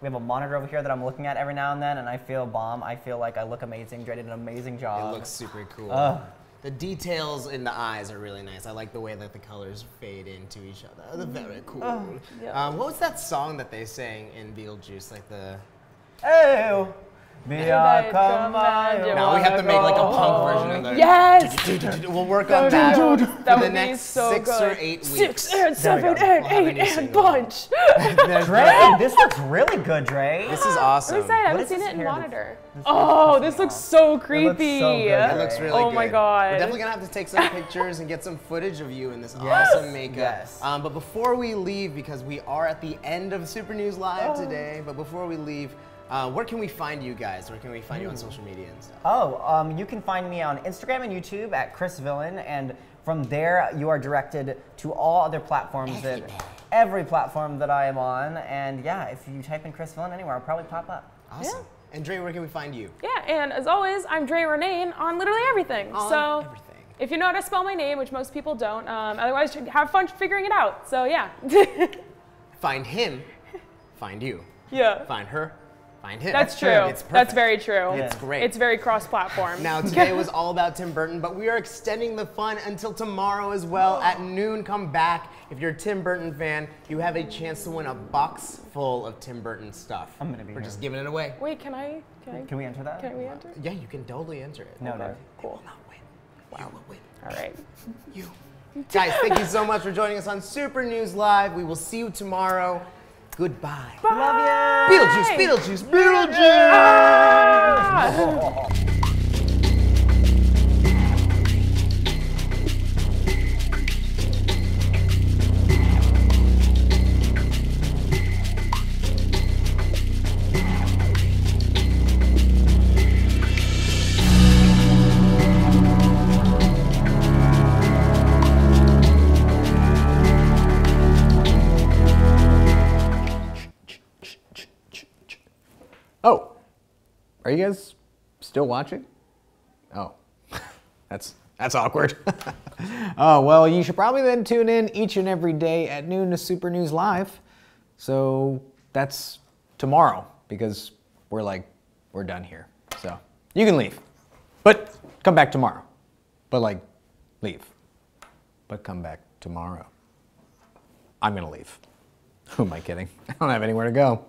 Speaker 3: we have a monitor over here that I'm looking at every now and then, and I feel bomb. I feel like I look amazing. Dre did an amazing job.
Speaker 1: It looks super cool. The details in the eyes are really nice. I like the way that the colors fade into each other. They're very cool. What was that song that they sang in Beetlejuice? Like the...
Speaker 3: Oh!
Speaker 2: Now we
Speaker 1: have to make like a punk version of that.
Speaker 2: Yes!
Speaker 1: We'll work on that for
Speaker 2: that
Speaker 1: the
Speaker 2: would
Speaker 1: next
Speaker 2: be so
Speaker 1: 6
Speaker 2: good.
Speaker 1: or 8 weeks.
Speaker 2: 6 and 7 and 8 and bunch.
Speaker 3: Dre, this looks really good, Dre.
Speaker 1: This is awesome.
Speaker 2: I'm excited. I
Speaker 3: What
Speaker 2: haven't
Speaker 3: is
Speaker 2: seen
Speaker 3: this
Speaker 2: it in
Speaker 3: hair
Speaker 2: monitor. Oh, this looks so creepy.
Speaker 3: It looks so good,
Speaker 1: It looks really
Speaker 2: Oh
Speaker 1: good.
Speaker 2: my God.
Speaker 1: We're definitely gonna have to take some pictures and get some footage of you in this awesome makeup.
Speaker 3: Yes.
Speaker 1: But before we leave, because we are at the end of Super News Live today, but before we leave, where can we find you guys? Where can we find you on social media and stuff?
Speaker 3: You can find me on Instagram and YouTube at Chris Villain, and from there you are directed to all other platforms every platform that I am on. And yeah, if you type in Chris Villain anywhere, I'll probably pop up.
Speaker 1: Awesome. Yeah. And Dre, where can we find you?
Speaker 2: Yeah, and as always, I'm Dre Renane on literally everything. If you know how to spell my name, which most people don't, otherwise have fun figuring it out. So yeah.
Speaker 1: Find him, find you.
Speaker 2: Yeah.
Speaker 1: Find her, find him.
Speaker 2: That's true.
Speaker 1: It's perfect.
Speaker 2: That's very true.
Speaker 1: It's great.
Speaker 2: It's very cross-platform.
Speaker 1: Now, today was all about Tim Burton, but we are extending the fun until tomorrow as well. At noon, come back. If you're a Tim Burton fan, you have a chance to win a box full of Tim Burton stuff.
Speaker 3: I'm gonna be
Speaker 1: We're
Speaker 3: here.
Speaker 1: just giving it away.
Speaker 2: Wait, can
Speaker 3: we enter that?
Speaker 2: Can we enter?
Speaker 1: Yeah, you can totally enter it.
Speaker 3: No, no.
Speaker 2: Cool.
Speaker 1: You will not win. You will win.
Speaker 2: All right.
Speaker 1: You. Guys, thank you so much for joining us on Super News Live. We will see you tomorrow. Goodbye.
Speaker 2: Bye.
Speaker 3: Love you.
Speaker 1: Beetlejuice, Beetlejuice, Beetlejuice! Oh, are you guys still watching? Oh, that's awkward. Oh, well, you should probably then tune in each and every day at noon to Super News Live. So that's tomorrow, because we're done here. So you can leave, but come back tomorrow. But leave, but come back tomorrow. I'm gonna leave. Who am I kidding? I don't have anywhere to go.